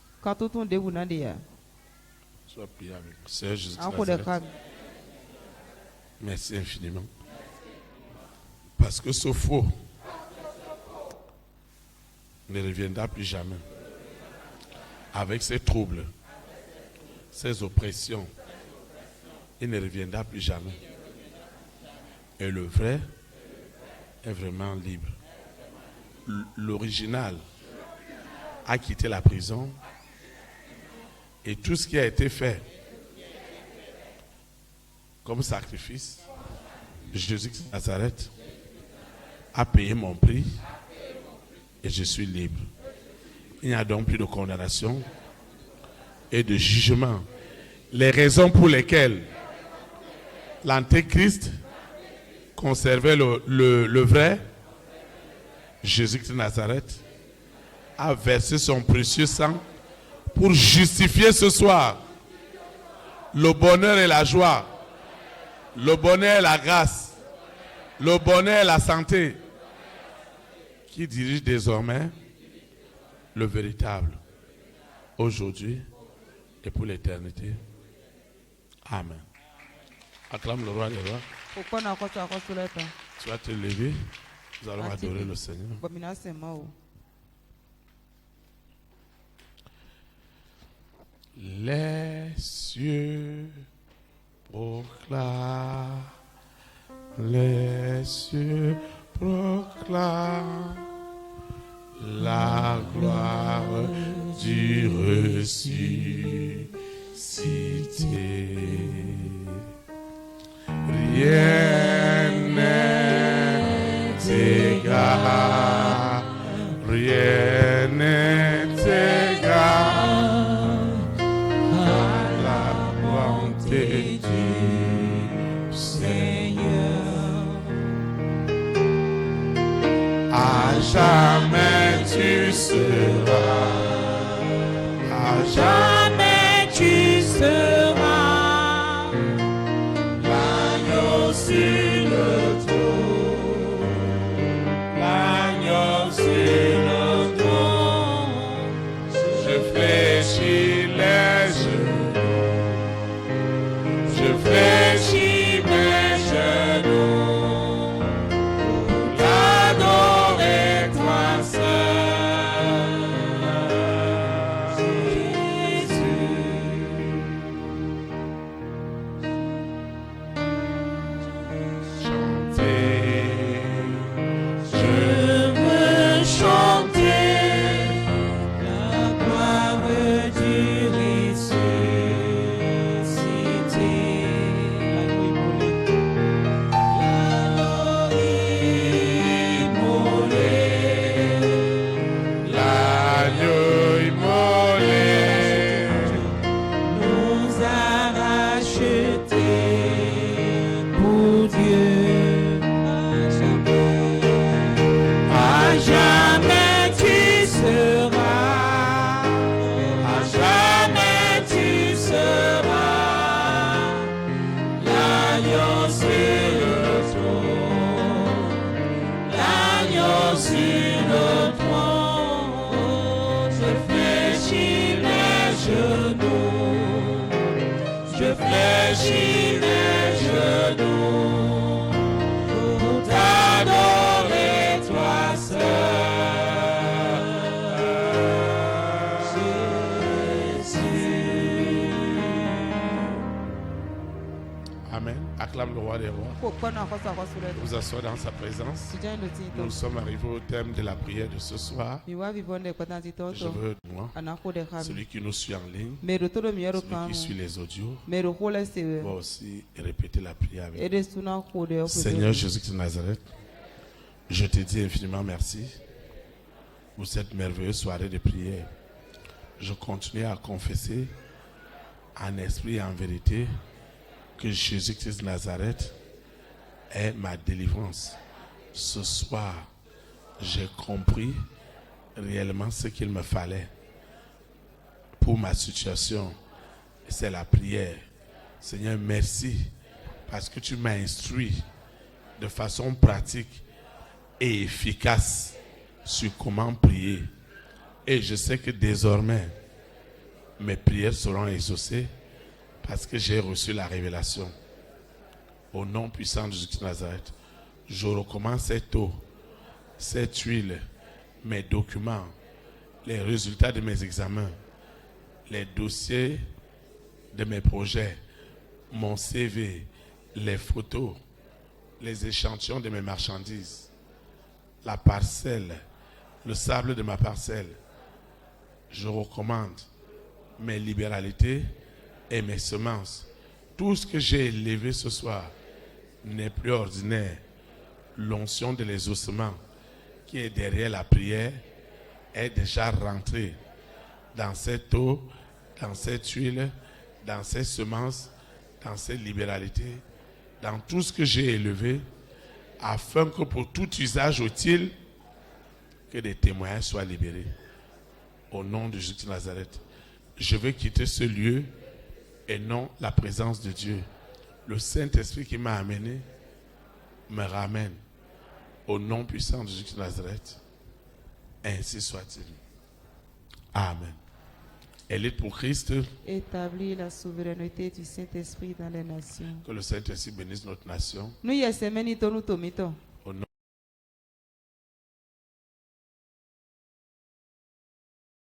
Sois prié avec moi. Seigneur Jésus de Nazareth, merci infiniment. Parce que ce faux ne reviendra plus jamais. Avec ses troubles, ses oppressions, il ne reviendra plus jamais. Et le vrai est vraiment libre. L'original a quitté la prison et tout ce qui a été fait comme sacrifice, Jésus-Christ de Nazareth a payé mon prix et je suis libre. Il n'y a donc plus de condamnation et de jugement. Les raisons pour lesquelles l'Antéchrist conservait le vrai, Jésus-Christ de Nazareth a versé son précieux sang pour justifier ce soir le bonheur et la joie, le bonheur et la grâce, le bonheur et la santé qui dirige désormais le véritable aujourd'hui et pour l'éternité. Amen. Acclame le roi des rois. Tu vas te lever. Nous allons adorer le Seigneur. Les cieux proclament, les cieux proclament la gloire du ressuscité. Rien n'est égal, rien n'est égal à la bonté du Seigneur. À jamais tu seras, à jamais tu seras l'agneau sur le trône, l'agneau sur le trône. Je fléchis les genoux, je fléchis mes genoux pour l'adorer toi seul, Jésus. Je veux chanter la gloire du ressuscité. L'agneau immolé nous a rachetés pour Dieu. À jamais tu seras, à jamais tu seras l'agneau sur le trône, l'agneau sur fléchis les genoux pour t'adorer toi seul, Jésus. Amen. Acclame le roi des rois. Vous asseoir dans sa présence. Nous sommes arrivés au thème de la prière de ce soir. Je veux, moi, celui qui nous suit en ligne, celui qui suit les audios, va aussi répéter la prière avec nous. Seigneur Jésus-Christ de Nazareth, je te dis infiniment merci pour cette merveilleuse soirée de prière. Je continue à confesser en esprit et en vérité que Jésus-Christ de Nazareth est ma délivrance. Ce soir, j'ai compris réellement ce qu'il me fallait pour ma situation. C'est la prière. Seigneur, merci parce que tu m'as instruit de façon pratique et efficace sur comment prier. Et je sais que désormais, mes prières seront exaucées parce que j'ai reçu la révélation. Au nom puissant de Jésus de Nazareth, je recommence cette eau, cette huile, mes documents, les résultats de mes examens, les dossiers de mes projets, mon CV, les photos, les échantillons de mes marchandises, la parcelle, le sable de ma parcelle. Je recommande mes libéralités et mes semences. Tout ce que j'ai élevé ce soir n'est plus ordinaire. L'onction de l'exaucement qui est derrière la prière est déjà rentrée dans cette eau, dans cette huile, dans ces semences, dans cette libéralité, dans tout ce que j'ai élevé, afin que pour tout usage utile, que des témoignages soient libérés. Au nom de Jésus de Nazareth, je vais quitter ce lieu et non la présence de Dieu. Le Saint-Esprit qui m'a amené me ramène au nom puissant de Jésus de Nazareth. Ainsi soit-il. Amen. Elle est pour Christ. Établir la souveraineté du Saint-Esprit dans les nations. Que le Saint-Esprit bénisse notre nation. Nous y sommes